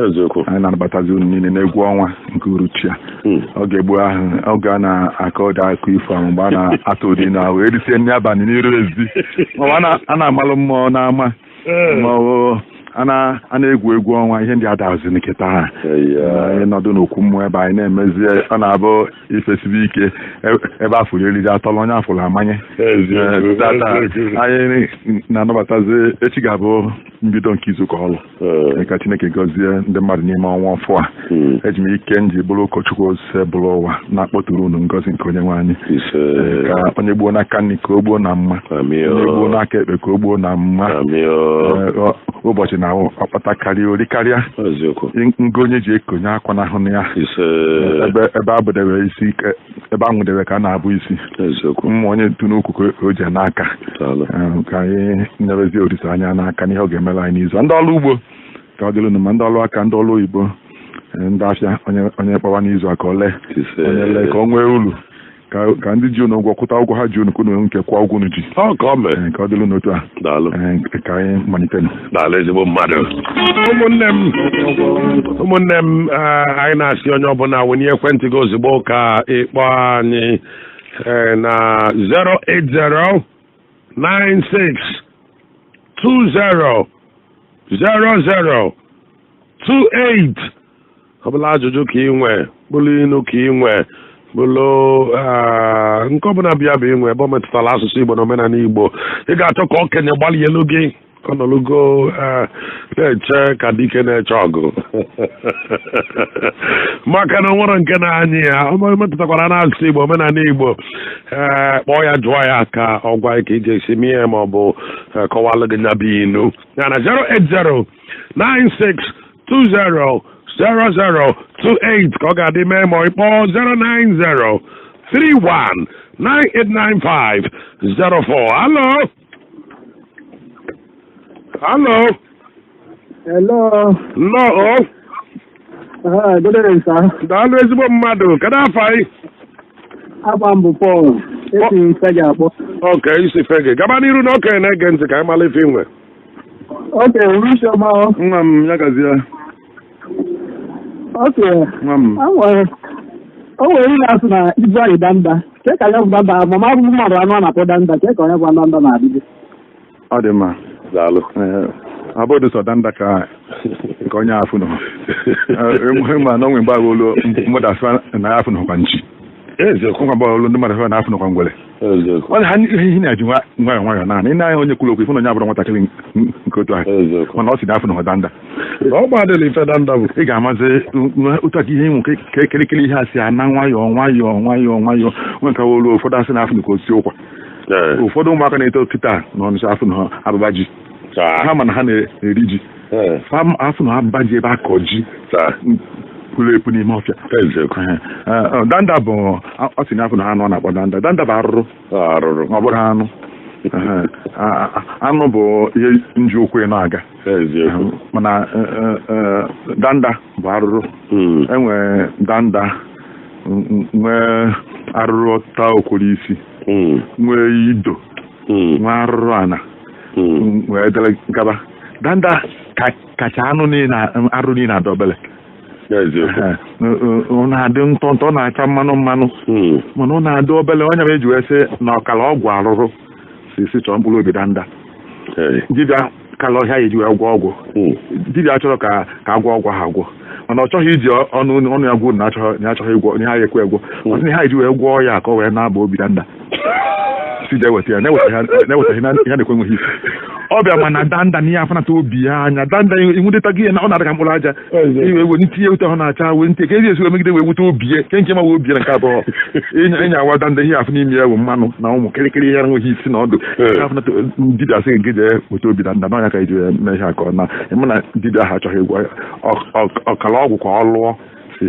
anyị na-anabatazi unu niile n'egwu ọnwa nke uruchi a oge gboo ahụ oge a na-akọ ụda akụ ifo ahụ mgbe a na-atụ ụdị na wee risie nri abalị n'iru ezi a na-amalụ mmụọ n'ama ma a na-egwu egwu ọnwa ihe ndị adazi nkịta ha anyị nọdụ n'okwu mmụọ ebe anyị na-emezie ọ na-abụ ifesibi ike ebe afọ eriri atọrọ onye afọrọ amanye anyị na-anabatazi echi ga-abụ mbido nke izuụka ọrụ ka Chineke gọzie ndị mmadụ n'ime ọnwa ọfụ a eji m ike nji bụrụ ụkọchukwu ose bụrụ ụwa na-akpọtụrụ unu ngọzi nke onye nwe anyị ka onye gbuo n'aka nri ka o gbuo na mma onye gbuo n'aka ekpe ka o gbuo na mma ụbọchị na ọkpata karịa ori karịa ngo onye ji ekonye akwa n'ahụ ya ebe a bụdebe isi ebe a nwụdebe ka a na-abụ isi mmụọ onye ntu n'ukwu ka o ji n'aka ka anyị nyerezi orisa anya n'aka n'ihe ọ ga-emere anyị n'izu ndị ọrụ ugbo ka ọ dịrị unu ma ndị ọrụ aka ndị ọrụ oyibo ndị afịa onye kpawa n'izu a ka ole onye lee ka ọ nwee uru ka ndị ji unu ụgwọ kwụta ụgwọ ha ji unu ka unu nke kwụọ ụgwọ unu ji ka ọ dịrị n'otu a ka anyị malite ezigbo mmadụ ụmụnne m anyị na-asị onye ọbụla wenye ekwentị gị ozugbo ka ịkpọ anyị na 08096200028 ọ bụla ajụjụ ka ị nwee bụlụ inu ka ị nwee bụlụ nke ọbụla bịa bụ inwe ebe ọ metụtara asụsụ Igbo na omenala Igbo ị ga-achọ ka okenye gbalị elu gị ka ọ nọlugo na-eche ka dike na-eche ọgụ maka na nwere nke na-anyị ya ọ metụtakwara n'asụsụ Igbo omenala Igbo kpọọ ya jụọ ya ka ọ gwa ka iji esi mie ma ọ bụ kọwalụ gị nya bụ inu ya na 08096200028 ka ọ ga-adị mee ma ịkpọ 09031989504. Hello. Nnọọ. Good evening, sir. Daalụ ezigbo mmadụ. Kedu afọ anyị? Afọ m bụ Paul. Esi Fege akpọ. Okay, isi Fege. Gaba n'iru na okenye na-ege ntị ka anyị mara ife inwe. Okay, Urushioma. nwa m ya gazie Okay. O nwere ihe asụ na ibu anyị danda. Ke ka ya bụ danda, ma ma bụ mmadụ anụ a na-akpọ danda, ke ka onye bụ danda na-adịbe. ọ dị mma Daalụ. abụdụ sọ danda ka onye afụ nọ ma na onwe mgbe agha olu mmadụ asụ na ya afụ nọkwa nchi nkwa mgbe olu ndị mmadụ asụ na afụ nọkwa ngwere ọ ha ihe na-eji nwayọ nwayọ naanị ị na-anya onye kwuru okwu ifụ na onye abụrụ nwatakịrị nke otu ahụ mana ọ si na afụ nọkwa danda ọ gbadịla ife danda bụ ị ga-amazi otu aka ihe ịnwụ ka kirikiri ihe a si ana nwayọọ nwee nke olu ụfọdụ asị na afụ nọkwa osisi ụkwa ụfọdụ ụmụaka na-eto kịta na ọnụcha afụ na abụba ji ha mana ha na-eri ji afụ na abụba ji ebe a kọ ji pụrụ epu n'ime ọfịa danda bụ ọ sị na afụ na ha anụ na-akpọ danda bụ arụrụ ọ bụrụ anụ anụ bụ ihe nji ụkwụ na-aga mana danda bụ arụrụ enwere danda nwee arụrụ taa okwuru isi nwee ido nwee arụrụ ana wee dere gaba danda kacha anụ arụ niile adọbele ọ na-adị ntọntọ ọ na-acha mmanụ mana ọ na-adị obele onye m eji wee sị na ọkala ọgwụ arụrụ si chọọ mkpụrụ obi danda dibịa kala ọhịa eji wee gwọ ọgwụ dibịa chọrọ ka agwọ ọgwụ ha agwọ mana ọ chọghị iji ọnụ ya gwụ na achọghị ịgwọ ihe ha ekwe egwọ ọsị na ha eji wee gwọọ ya ka ọ wee na-aba obi danda si je weta ya na-ewetaghị na ya na-ekwe nweghị isi ọ bịa mana danda na ihe afọnata obi ya anya danda enwudeta gị na ọ na-adị ka mkpụrụ aja iwe ewe ntinye ute ọ na-acha wee ntị ka eji esi megide wee wute obi ya nke ma wee obi ya nke abụọ ịnya awa danda ihe afọ n'ime ya bụ mmanụ na ụmụ kịrịkịrị ya nweghị isi na ọdụ afọnata dibịa asị nke jee weta obi danda n'ọnya ka eji mee ihe aka ọ na ịmụ na dibịa ahụ achọghị ịgwọ ọkala ọgwụ ka ọ lụọ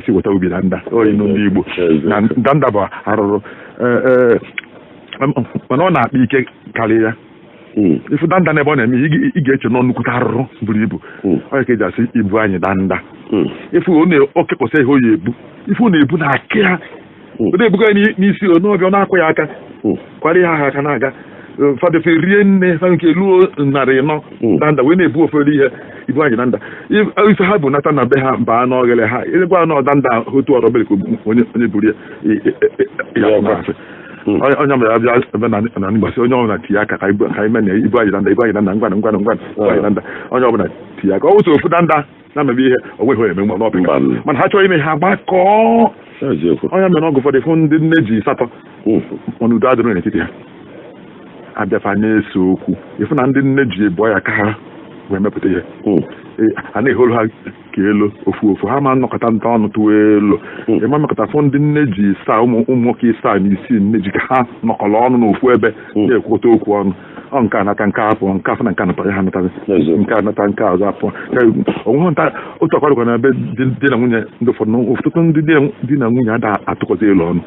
si weta obi danda oyi n'ụlọ Igbo na danda bụ arụrụ mana ọ na-akpa ike karịa ya ifu danda n'ebe ọ na-eme ị ga-eche nọ nnukwute arụrụ buru ibu onye ka eji asị ibu anyị danda ifu oke kwụsị ihe oyi ebu ifu na-ebu na aka ya ọ na-ebuga ya n'isi n'ọbịa ọ na-akụ ya aka kwara ya ha aka na-aga fadefe rie nne fa nke luo 400 danda wee na-ebu ofere ihe ibu anyị na nda ife ha bụ nata na be ha baa n'ọghele ha ịgwa na ọda nda otu ọrụ obere ka onye buru ya na-asị onye mere abịa ebe na mgbasị onye ọbụla tinye aka ka anyị mee na ibu anyị na nda ngwana ibu anyị na nda onye ọbụla tinye aka ọ wụsị ofu danda na-emebe ihe onweghị eme n'ọpịa mana ha chọrọ ime ha gbakọọ onye mere ọgụ ụfọdụ fụ ndị nne ji satọ ọnụ udo adịrị n'etiti ha abịafa na-ese okwu ịfụ na ndị nne ji ebu ya ka ha wee mepụta ihe a na-eholu ha ka elu ofu ha ma nnọkọta nta ọnụ tụwa elu ịma mekọta fụ ndị nne ji saa ụmụ nwoke isaa na isii nne ji ka ha nọkọrọ ọnụ n'ofu ebe na-ekwukọta okwu ọnụ ọ nke anata nke apụ nke afọ na nke anata ha natazi nke anata nke azụ apụ onwe nta otu akwadokwa na ebe di na nwunye ndị ụfọdụ ọtụtụ ndị di na nwunye ada atụkọzi elu ọnụ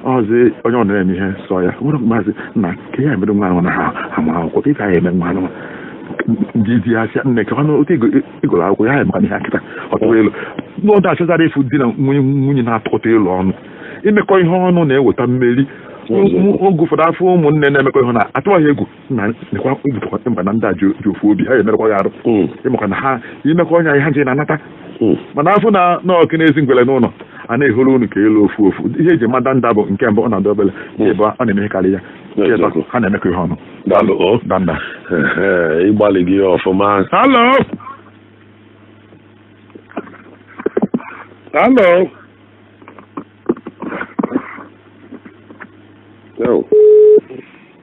ọzi onye ọ na-eme ihe sọ ya nwere maazị na ka ya emere nwa na ha ama akwụkwọ ka ị ka ya eme nwa anụ di asịa nne ka ọnụ otu igoro akwụkwọ ya emekwa ihe akịta ọtụrụ elu n'ọdụ achọzara efu di na nwunye na-atụkọta elu ọnụ imekọ ihe ọnụ na-eweta mmeri oge ụfọdụ afọ ụmụnne na-emekọ ihe na atụwaghị egwu na nekwa ibutekwa mba na ndị a ji ofu obi ha emerekwa ya arụ ịmakwa na ha imekọ onye anyị ha ji na-anata mana afọ na n'ọkụ n'ezi ngwele n'ụlọ a na-ehoro unu ka elu ofu ihe eji mada nda bụ nke mbụ ọ na-adị obele ebe ọ na-eme karị ya ha na-emekọ ihe ọnụ danda ịgbalị gị ọfụma. Halo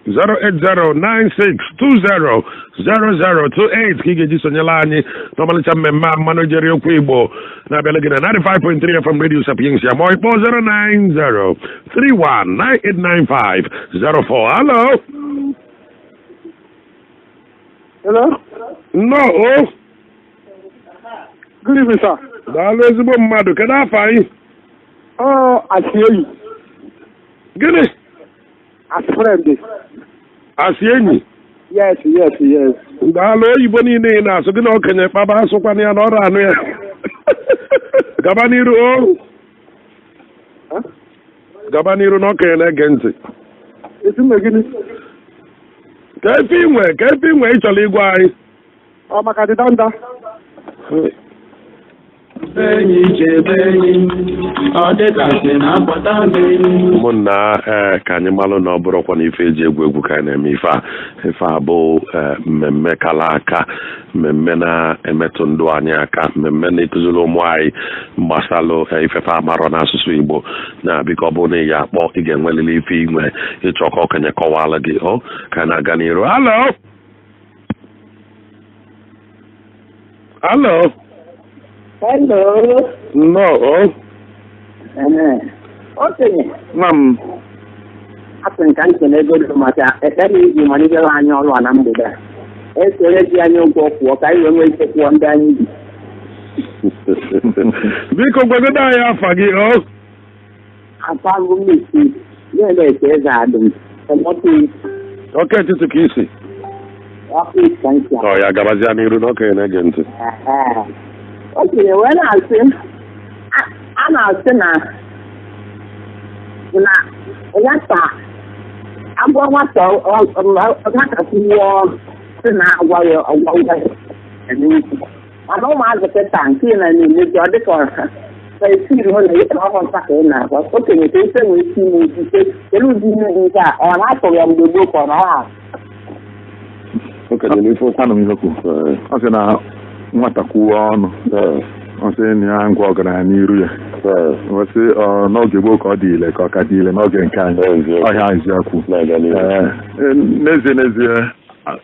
08096200028 ka ị ga-eji sonyela anyị n'ọmalịcha mmemme mmanụ jere okwu Igbo na-abịala gị na 95.3 FM Radio Sapiensia ma ọ kpọọ 09031989504. Hello? No. Good evening, sir. Daalụ ezigbo mmadụ. Kedu afọ anyị? Asieyi. Gịnị? As friend. Asị enyi? Yes. Daalụ oyibo niile ị na-asụ gị na okenye kpaba asụkwana ya na ọrụ anụ ya. Gaba n'iru gaba n'iru na okenye na-ege ntị. Esi m gịnị? Ka efe inwe ị chọrọ ịgwa anyị? Ọ maka dịdanda. Ụmụnna ka anyị malụ na ọ bụrụkwa na ife eji egwu ka anyị na-eme ife a bụ mmemme kala aka, mmemme na-emetụ ndụ anyị aka, mmemme na-ekụziri ụmụ anyị gbasalụ ifefe amarọ n'asụsụ Igbo na biko ọ bụrụ na ị ga-akpọ ị ga-enwelili ife inwe ịchọ ka okenye kọwala gị ka na-aga n'iru. Halo Hello. No. Okenye. Nwa m. Asị nka nkele ego dị maka ekele iji malitere anyị ọrụ na mgbede a. Esere ji anyị ụgwọ kwụọ ka anyị nwee ike kwụọ ndị anyị bi. Biko gwagodo anyị afa gị Afa mbụ mmisi na-eke eze adịm. Oke etiti ka isi. Ya gabazia n'iru na okenye na-ege ntị. Okenye wee na-asị a na-asị na nwata agwọ nwata nwụọ sị na agwa ya mana ụmụazị kịta nke na na-emeji ọ dịka esiri hụ na ihe ọhụrụ nta ka ị na-agwa okenye ka ise nwee isi ime ojise kele ụdị ihe dị nke a ọ na-atụrụ ya mgbe gboo ka ọ na okenye n'ife ụkwanụ m ihekwu ọ sị na nwata kwuo ọnụ ọ sị na ya ngwa ọgaranya n'iru ya sị n'oge gboo ka ọ dị ile ka ọ ka dị ile n'oge nke anyị ọhịa eziokwu n'ezie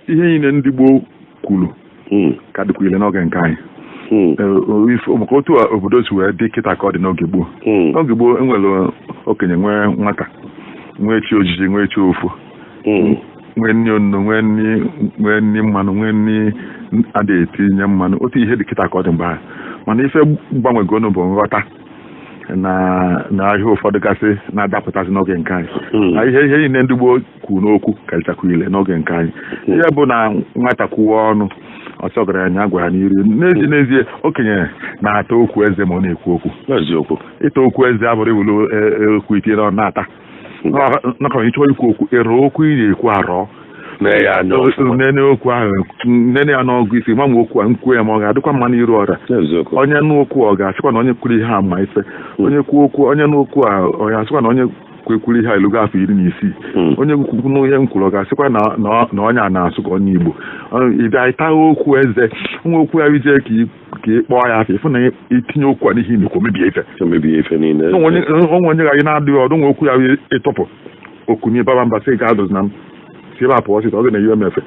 ihe niile ndị gboo kwuru ka dịkwa ile n'oge nke anyị maka otu obodo si wee dị kịta ka ọ dị n'oge gboo n'oge gboo enwere okenye nwee nwata nwee chi ojiji nwee chi ofu nwee nni onunu nwee nni mmanụ nwee nni adịghị etinye mmanụ otu ihe dị kịta ka ọ dị mgbe ahụ mana ife gbanwegonu bụ nghọta na ahịa ụfọdụ gasị na-adapụtasị n'oge nke anyị na ihe niile ndị gboo kwuru n'okwu karịchakwa ile n'oge nke anyị ihe bụ na nwata kwuo ọnụ ọsọ ọgaranya gwara n'iru n'ezie okenye na-ata okwu eze ma ọ na-ekwu okwu ịta okwu eze abụrụ iwulu okwu itinye na na-ata nakọrọ ịchọ ikwu okwu ịrụ okwu ị na-ekwu arọ nene okwu ahụ nene ya n'ọgụ isi ma okwu a nkwuo ya ma ọ ga-adịkwa mma n'iru ọra onye nụ okwu ọ ga-asịkwa na onye kwuru ihe a ma ife onye kwuo okwu onye nụ okwu a ọ ga-asịkwa na onye kwekwuru ihe a elugo afọ 16 onye kwukwu n'ihe m kwuru ọ ga-asịkwa na onye a na-asụ ka onye Igbo ịbịa ịta okwu eze nwa okwu ya ije ka ị kpọọ ya afọ ịfụ na itinye okwu a n'ihe imekwa mebie ife niile onwe onye ga-anyị na-adịghị ọdụ nwa okwu ya ịtọpụ okwu nye baba mba sị ga-adụzi na m si ebe a pụọ ọsịsọ ọ ga na-eyi emefe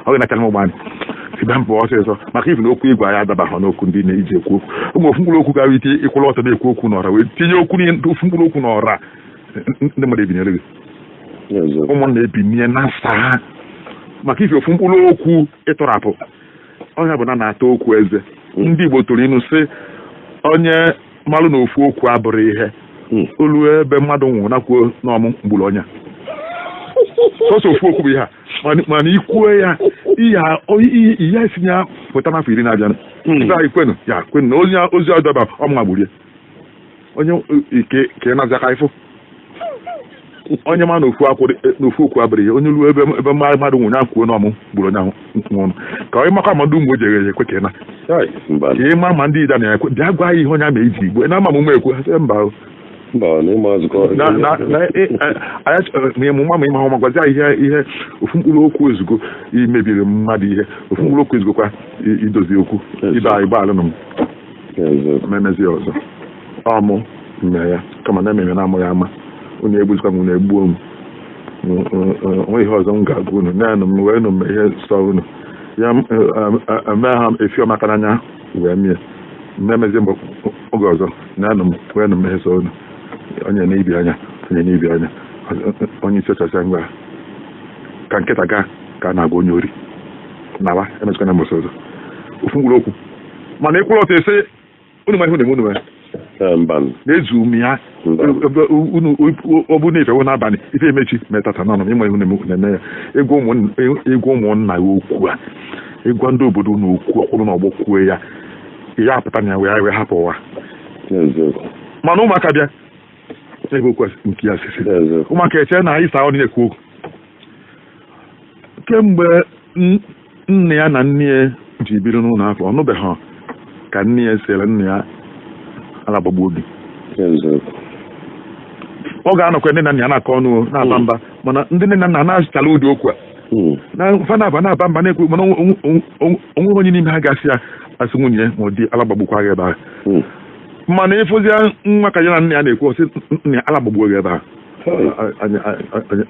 ọ ga-nachara m ụgbọ si be m pụọ ọsịsọ maka ifu na okwu igwe anyị adabaghị n'okwu ndị na-iji ekwu okwu ụmụ ofu mkpụrụ okwu gara ite ịkwụrụ ọtọ na-ekwu okwu n'ọra wee tinye okwu ofu mkpụrụ okwu n'ọra ndị mmadụ ebinyere gị ụmụnna ebinye na nsa ha maka ife ofu mkpụrụ okwu ịtọrapụ onye bụ na na-ata okwu eze ndị Igbo tụrụ inu sị onye malụ na ofu okwu abụrụ ihe olu ebe mmadụ nwụrụ nakwuo n'ọmụ mgburu ọnya sọsọ ofu okwu bụ ihe a mana ikwuo ya ihe esi ya pụta n'afọ 10 na-abịa ibe anyị kwenu ya kwenu na ozi ọdọba ọmụma gburu ya onye ike na-aza aka ifụ onye ma na ofu okwu abụrụ ihe onye ruo ebe mmadụ nwụrụ ya kwuo n'ọmụ gburu onye nwụrụ ka onye makwa ma ndị ụmụ oji eghe ekwe ka na ka ịma ma ndị Ida na-ekwe bịa gwa ya ihe onye ama eji Igbo na ama m ekwe ha sị mba ma ịma ọma gwazi ihe ofu mkpụrụ okwu ozugbo imebiri mmadụ ihe ofu mkpụrụ okwu ozugbo kwa idozi okwu ibe anyị gbaalụ m memezi ọzọ ọmụ mme ya kama na ememe na amụghị ama unu egbuzikwa m unu egbuo m onwe ihe ọzọ m ga-agwa unu naanị m wee nụ m ihe sọ unu ya mee ha efi ọmaka n'anya wee mie mmemezi mbụ oge ọzọ naanị m wee nụ m ihe sọ unu onye na-ebi anya onye isi ọchasịa ngwa ka nkịta gaa ka a na-agwa onye ori nawa emezikwana mbọsị ọzọ ofu mkpụrụ okwu mana ịkwụrụ ọtọ ese unu ma ihe unu na-ezu ume ya ọ bụ na-efewo n'abalị ife emechi metata n'ọnụ ịma ihu na-eme ya ịgwa ụmụnna ya okwu a ịgwa ndị obodo na okwu ọkpụrụ na ọgbọ kwuo ya ya apụta na ya wee hapụ ụwa mana ụmụaka bịa ebe okwu nke ya sisi ụmụaka eche na ịsa ọnụ na-ekwu okwu kemgbe nne ya na nne ya ji biri n'ụlọ afọ ọ nụbeghị ka nne ya sere nne ya ala gbagbu obi ọ ga-anọkwa ndị na nna ya na-akọ ọnụ na-aba mba mana ndị nne na nna na-azụtala ụdị okwu a na mfa na-aba mba na-ekwu mana onwe onye n'ime ha gasị ya asị nwunye ma ọ dị ala gbagbukwa gị ebe ahụ mana ịfụzia nwa ka ya na nne ya na-ekwu ọsị nne ya ala gbagbuo gị ebe ahụ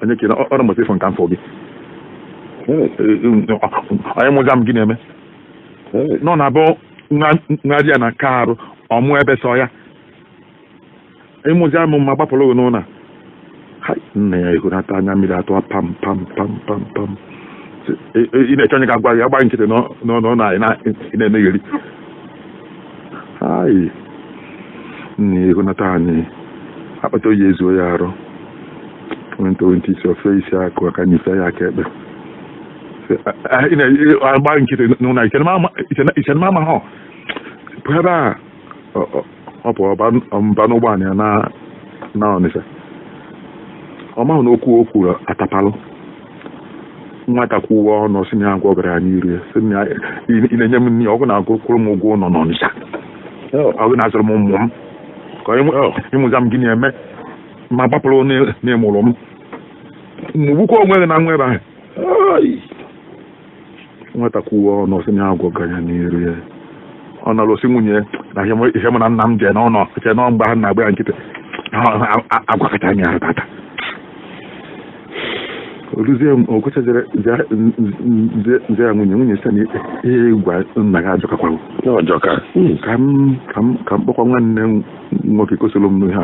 anyị kere ọrụ mbọsị ịfọ nke afọ gị onye mụza m gị na-eme nọ na abụọ nwa di ya na ka arụ ọmụ ebe sọ ya ịmụzi amụ ma gbapụrụ gị n'ụlọ nna ya ehunata anya mmiri atụ pam pam pam pam pam ị na-eche onye ga-agwa gị agba nkịtị n'ọnụ ị na-emegheri nna ya ehunata anyị akpata oyi ezuo ya arụ nwentị isi ofe isi akụ aka n'ife ya aka ekpe agba nkịtị n'ụlọ ichenema ama ha pụ ebe a ọ pụọ mba n'ụgbọala ya na Ọnịsha ọ mahụ na okwu atapalụ nwata kwuwe ọnụ si na ya gwa gara anyị iri si na ị na-enye m nri ọgụ na-agụ kwụrụ m ụgwọ ụlọ n'Ọnịsha ọgụ na-azụrụ m ụmụ m ka ịmụza m gịnị eme ma gbapụrụ n'ịmụrụ m mụgbukwa onwe gị na nwa ebe ahụ nwata kwuwe ọnụ si na ya gwa gara anyị iri ọ nọrọ osi nwunye na ihe mụ na nna m jee n'ụlọ che nọ mgbe ha na-agba ya nkịtị agwakọta anya ha tata oruzie okwechazere nze ya nwunye site na ihe gwa nna ya ajọkakwarụ ka m kpọkwa nwanne m nwoke kosoro m n'ihe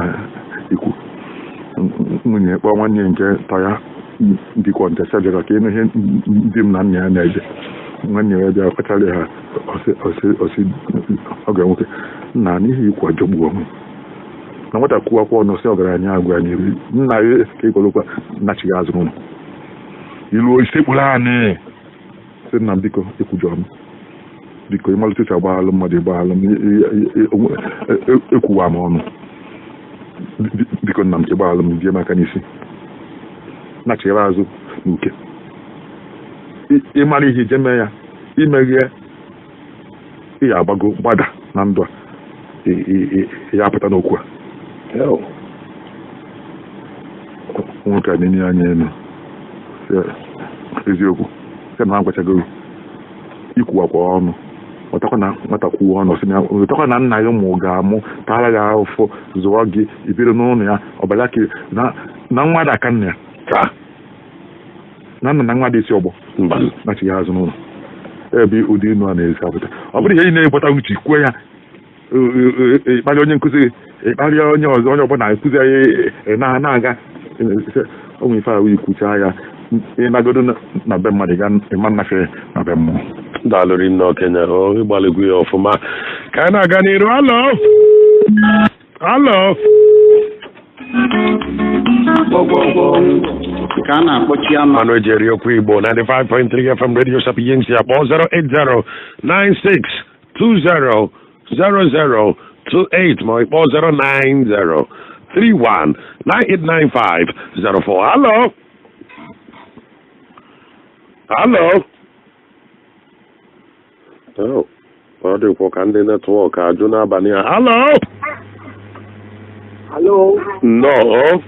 ikwu nwunye kpọọ nwanne nke tọ ya dịkwa nte sajọrọ ka ịnụ ihe ndị m na nna ya na-eje nwanne ya bịa kpachara ha osi oge nwoke nna n'ihi ikwu ajọgbu onwe na nwata kwuo akwụkwọ ọnụ si ọgaranya agwa anyị iri nna ya ka ịgolokwa nachighị azụ ụlọ ilu isekpụrụ anyị si nna m biko ekwujọ m biko ịmalite agbaghalụ mmadụ ịgbaghalụ m ekwuwa m ọnụ biko nna m ịgbaghalụ m bie m aka n'isi nachighara azụ nke ịmara ihe ije mee ya imeghe ihe agbago gbada na ndụ a ya apụta n'okwu a nwoke a na-enye anya elu eziokwu sị na agwachago ikwuwakwa ọnụ ọtakwa na nwata kwuo ọnụ sị na ọtakwa na nna ya ụmụ ga-amụ tara ya afọ zụọ gị ibiri n'ụlọ ya ọbara ka na nwa aka nna ya ka na nna na nwa dị isi ọgbọ nachighị azụ n'ụlọ ebe ụdị inu a na-esi apụta ọ bụrụ ihe ị na-epụta uche kwuo ya ịkparị onye nkụzi ịkparịa onye ọzọ onye ọbụla nkụzi anyị na-aga onwe ife ahụ ikwucha ya ịnagodo na be mmadụ ga ịma nnafe na be mmụọ daalụrị nne okenye ịgbalịgwu ya ọfụma ka anyị na-aga n'iru. Halo ka a na-akpọchi ama mmanụ eji eri okwu Igbo 95.3 FM Radio Sapiensia akpọ 08096200028 ma ịkpọ 09031989504. Halo ọ dịkwa ka ndị netwọk ajụ n'abalị a. Halo. Nnọọ.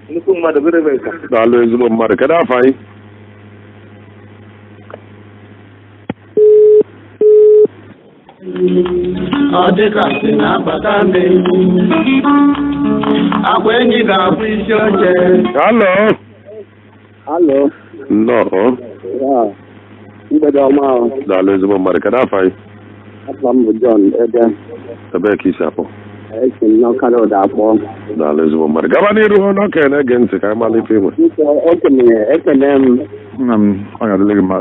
Nnukwu mmadụ bere ka. Daalụ ezigbo mmadụ. Kedu afọ anyị? ọ dịkasị na-abata n'egwu agwa enyi ga-abụ isi oche. Halo. Nnọọ. Mgbede ọma ahụ. Daalụ ezigbo mmadụ. Kedu afọ anyị? Afọ m bụ John Ebe. Ebee ka isi akpọ? Esi m n'ọkara ụda akpọ. Daalụ ezigbo mmadụ. Gaba n'iru hụ n'okenye na-ege ntị ka anyị malite inwe. Okenye ekene m. nna m ọ ga-adịle gị mma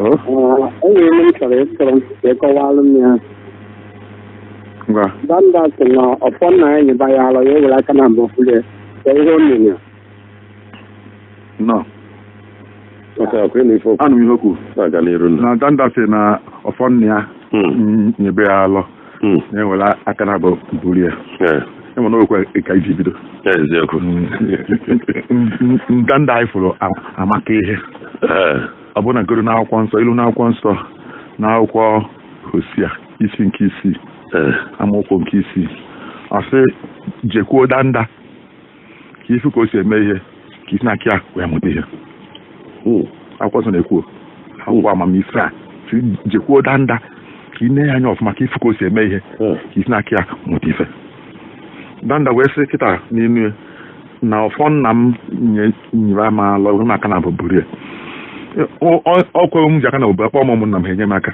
Enwere m chọrọ ịsọrọ ka ịkọwalụ m ya. ngwa Danda sị na ọfọ nna ya nyeba ya alọ ya ewere aka na mbụ fule ka ihe o mere. nọ Anụ m ihe okwu na-aga n'iru na danda sị na ọfọ nna ya nyebe ya alọ na-ewere aka na abụ buru ya enwe n'okwe ka iji bido eziokwu ndanda anyị fụrụ amaka ihe ọ bụ na nkoro n'akwụkwọ nsọ ilu n'akwụkwọ nsọ na akwụkwọ Hosea isi nke isii amaokwu nke isii ọ sị jekwuo danda ka ifu ka o si eme ihe ka isi na-akị ya wee mụta ihe akwụkwọ nsọ na-ekwu akwụkwọ amamife a jekwuo danda ka ị na-enye anya ọfụma ka ifu ka o si eme ihe ka isi na-akị ya mụta ife. Danda wee sị kịta n'inu na ọfọ nna m nyere ama alọ maka na bụburu ya ọ kwere m ji aka na obodo akpọ m nna m ha enye m aka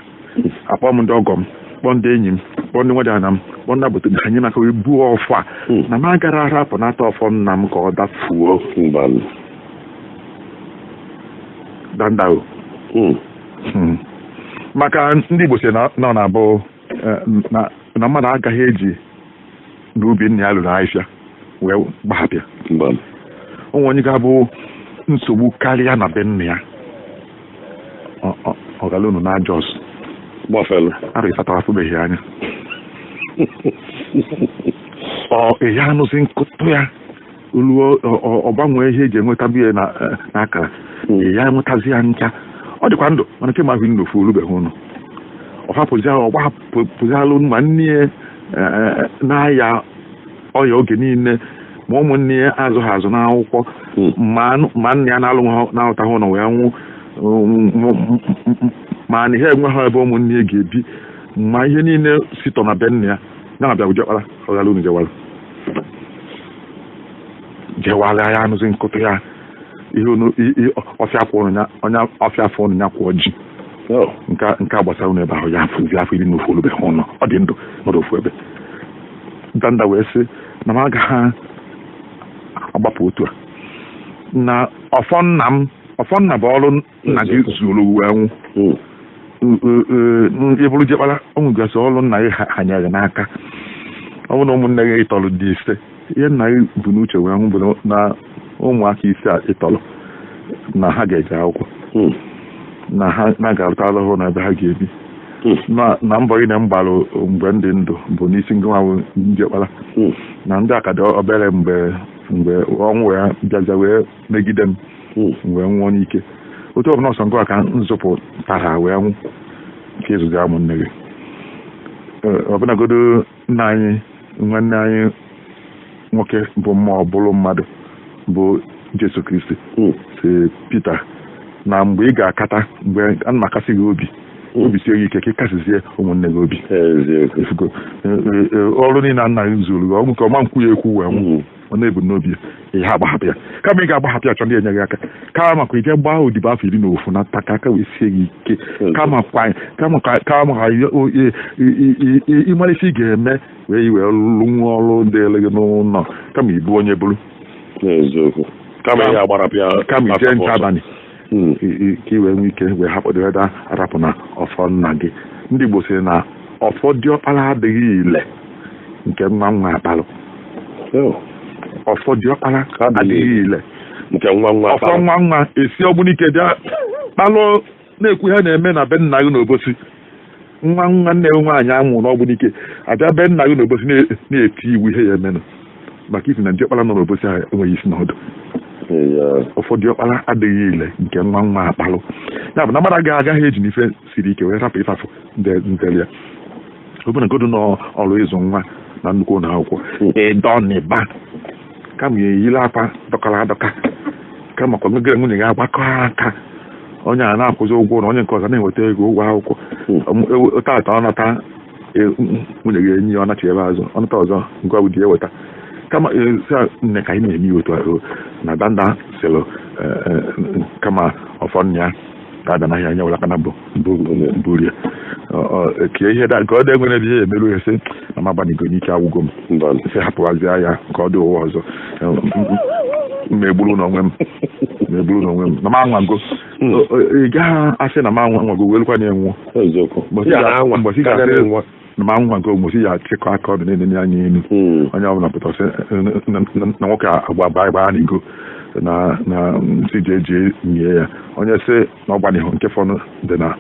akpọ m ndị ọgọ m kpọọ ndị enyi m kpọọ ndị nwaji ana m kpọọ ndị agbata ha nye m aka wee buo ọfọ a na m agara arapụ nata ọfọ nna m ka ọ dafuo Danda maka ndị Igbo si nọ na-abụ na mmadụ agaghị eji n'ubi nna ya lụrụ ahịfịa wee gbahapịa onwe onye ga-abụ nsogbu karịa na be nna ya ọgala unu na Jos gbafelu ara ịsatọ afụbeghị anya ehe anụzi nkụtụ ya oluo ọgbanwee ihe eji enweta biya n'akara ya enwetazi ya ncha ọ dịkwa ndụ mana nke mahụ nna ofu olubeghị ụnụ ọgbapụzialụ ma nne na-aya ọya oge niile ma ụmụnne ya azụ ha azụ n'akwụkwọ ma nne ya na-alụghị ụlọ wee nwụ ma na ihe enweghị ebe ụmụnne ya ga-ebi ma ihe niile sitọ na be nne ya na-abịa bụjekwara ọghara unu jewara ya anụzi nkụtụ ya ihe ọfịa afọ ụnụ ya kwụọ ji nke a gbasara unu ebe ahụ ya afụzi afọ iri na ofu olubeghị ụlọ ọ dị ndụ nọdụ ofu ebe. Danda wee sị na m agaghị agbapụ otu a na ọfọ nna bụ ọrụ nna gị zuru wee nwụ ịbụrụ jekpara ọnwụgasị ọrụ nna gị hanyere n'aka ọ bụ na ụmụnne gị ịtọrọ dị ise ihe nna gị bụ n'uche wee nwụ bụ na ụmụaka ise a ịtọrọ na ha ga-eje akwụkwọ na ha na-agarụta alụhụ na ebe ha ga-ebi na mbọ gị na m gbara mgbe ndị ndụ bụ n'isi ngịnwa njekpara na ndị akada obere mgbe ọnwụ ya bịaza wee megide m wee nwụọ n'ike otu ọbụla ọsọ ngwa ka nzụpụtara wee nwụ nke ịzụga ụmụnne gị ọbụnagodo nna anyị nwanne anyị nwoke bụ mmụọ bụrụ mmadụ bụ Jesu Kristi si Pita na mgbe ị ga-akata mgbe a na-akasị gị obi sie gị ike ka ị kasịzie ụmụnne gị obi ọrụ niile nna gị zuru gị ọgwụ nke ọma nkwu ya ekwu wee nwụ ọ na-ebu n'obi ihe agbahapụ ya kama ị ga-agbahapụ ya chọ ndị enye gị aka kama makwa ije gbaa odibo afọ 11 na aka aka wee sie gị ike kama ka ịmara ife ị ga-eme wee iwe lụnwe ọrụ dịrị gị n'ụlọ kama ịbụ onye bụrụ kama ije nche abalị ka ị wee nwee ike wee hapụdịreda arapụ na ọfọ nna gị ndị Igbo sịrị na ọfọ diọkpara adịghị ile nke nwa nwa akpalụ ọfọ diọkpara adịghị ile nke ọfọ nwa nwa esi ọgbunike bịa kpalụ na-ekwu ihe na-eme na be nna gị n'obosi nwa nwanne nwaanyị amụ n'ọgbunike abịa be nna gị n'obosi na-eti iwu ihe ya emenụ maka isi na diọkpara nọ n'obosi ahụ enweghị isi n'ọdụ ụfọdụ ọkpara adịghị ile nke nwa nwa akpalụ ya bụ na mmadụ agaghị eji n'ife siri ike wee rapụ ife afọ ntere ya obenagodo n'ọrụ ịzụ nwa na nnukwu ụlọ akwụkwọ ịdọnịba kama ya eyiri akwa dọkara adọka kama kwa megere nwunye gị agbakọ aka onye a na-akwụzi ụgwọ na onye nke ọzọ na-enweta ego ụgwọ akwụkwọ tata ọ nata nwunye gị enyi ya ọ nachi ebe azụ ọ nata ọzọ ngwa ụdị eweta kama nne ka anyị na-eme otu ahụ na danda selo kama ọfọ ya ga-ada n'ahịa anya wụla kana buru ya kee ihe ka ọ dị enwere ebe ihe emerụ ya sị na magbanigo n'ike agwụgo m si hapụghazie ya ka ọ dị ụwa ọzọ megburu n'onwe m na ma nwago ị gaghị asị na ma nwago welukwa na enwụọ mbọsị ga-asị na ma nwago mgbosi ya chịkọ aka ọdụ na-enye anya elu onye ọbụla pụtasị na nwoke agba n'igo na nsị jeje nye ya onye sị na ọgbanigo nke fọnụ dị na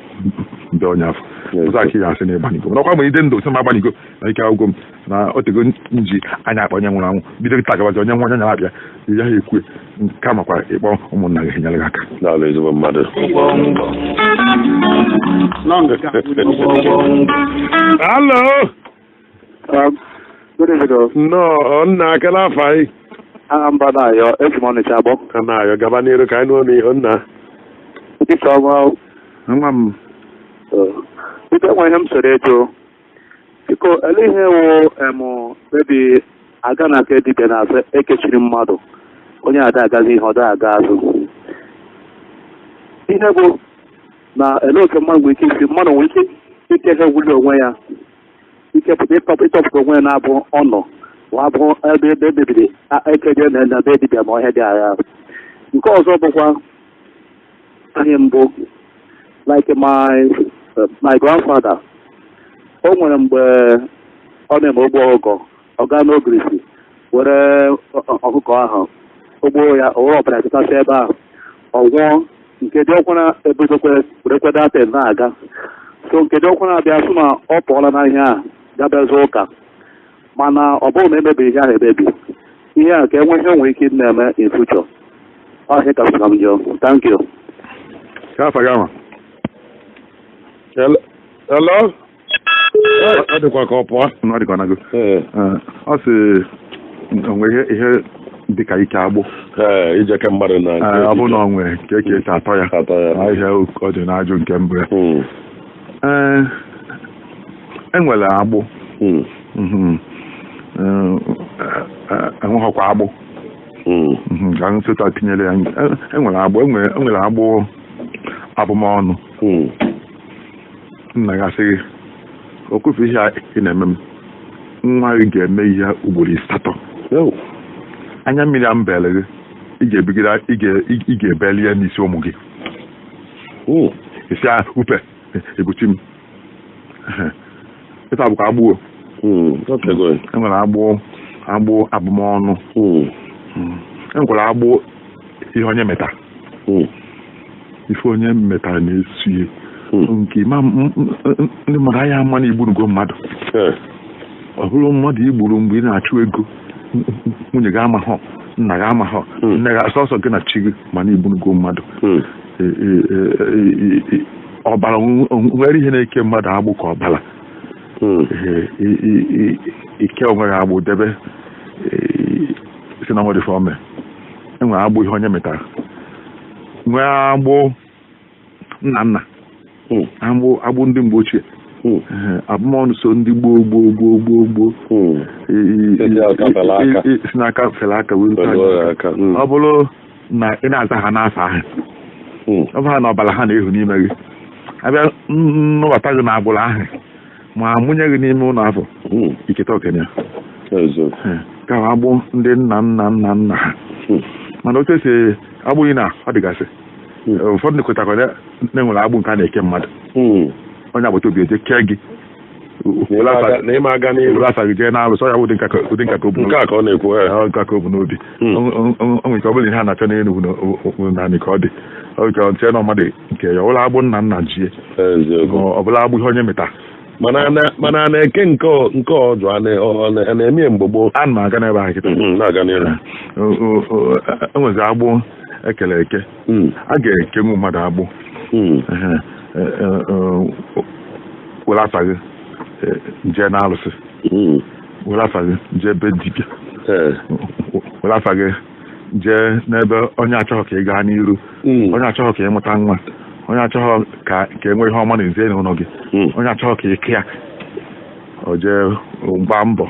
mbe onye afọ ụzọ aka ya asị na ịgbanigo nakwa ma ide ndụ sị ma agbanigo na ike agwụgo m na otego nji anya akpa onye nwụrụ anwụ bido kịta gabazi onye nwa onye nyara abịa ya ha ekwe kamakwa ịkpọ ụmụnna gị nyere gị aka n'ala ezigbo mmadụ Hello. Good evening. No, nna akala afọ anyị. Aha mba na-ayọ esi m Ọnịcha agbọ. Ka na-ayọ gaba n'iru ka anyị nụọ n'ihu nna. Dịka ọma nwa m dịka nwa ihe m soro ejo biko ele ihe wụ mebi aga na aka dibịa na-azụ ekechiri mmadụ onye ada agazi ihe ọda aga azụ ihe bụ na ele oke mmadụ nwere ike isi mmadụ nwere ike ike ihe wuli onwe ya ike pụta ịtọpụta onwe ya na-abụ ọnọ wabụ ebe ebebiri ekeje na be dibịa ma ọhịa dị agha nke ọzọ bụkwa ihe mbụ like my grandfather o nwere mgbe ọ na-eme ogbo ọgọ ọ gaa n'ogirisi were ọkụkọ ahụ ogbo ya owere ọbara chịtasị ebe ahụ ọ nwụọ nke dị ọkwara ebuzokwe werekweda ate na-aga so nke dị ọkwara abịa sụ na ọ pụọla na ihe a gabezi ụka mana ọ bụrụ na emebighị ihe ahụ emebi ihe a ka enwe ihe nwere ike na-eme in future ọhịa ka sụna m jụọ thank you Hello? Ọ dịkwa ka ọ pụọ ọ dịkwa nago ọ sị onwe ihe dịka ike agbụ ijeke mmadụ na ọ bụ na ọ nwere ka eke esi atọ ya ihe ọ dị n'ajụ nke mbụ ya enwere agbụ enweghịkwa agbụ ka nsụta tinyere ya enwere agbụ enwere agbụ abụmọnụ nna ya sịghị okwufe ihe ị na-eme m nwa gị ga-eme ihe ugboro 8 anya mmiri a mbele gị ị ga-ebeli ya n'isi ụmụ gị isi upe ebuchi m ịta bụkwa agbụo enwere agbụ abụmọnụ enwekwara agbụ ihe onye meta ife onye metara na-esu ihe nke ndị mmadụ anya ama na igburugo mmadụ ọ bụrụ mmadụ igburu mgbe ị na-achụ ego nwunye gị amahụ nna gị amaghọ nne gị sọsọ gị na chi gị mana ibunugo mmadụ ọbara nwere ihe na-eke mmadụ agbụ ka ọbara ike onwe gị agbụ debe si na nwere ome enwere agbụ ihe onye metara nwee agbụ nna agbụ ndị mgbe ochie abụmọnụ so ndị gboo si n'aka fere aka wee ọ bụrụ na ị na-aza ha n'afọ ahụ ọ bụ ha na ọbara ha na-ehu n'ime gị abịa nnụbata gị na agbụrụ ahụ ma mụnye gị n'ime ụlọ afọ iketa okenye ka agbụ ndị nna ha mana otu esi agbụghị na ọ dịgasị ụfọdụ na-ekwetakwa na-enwere agbụ nke a na-eke mmadụ onye agbata obi eje kee gị asa gị jee na-alụsọ ya ụdị nkata obu n'obi o nwere ike ọ bụla ihe a na-achọ n'Enugu naanị ka ọ dị nche na mmadụ nke ya ụlọ agbụ nna jie ọ bụla agbụ ihe onye meta mana na-eke nke ọjọọ a na-eme mgbe gboo a na aga n'ebe ahụ kịta enwezi agbụ ekele eke a ga-ekenwu mmadụ agbụ were afa gị jee n'alụsị were afa gị jee be dibịa were afa gị jee n'ebe onye achọghọ ka ị gaa n'iru onye achọghọ ka ị mụta nwa onye achọghọ ka e nwee ihe ọma na ezi n'ụlọ gị onye achọghọ ka ị kea o jee gbaa mbọ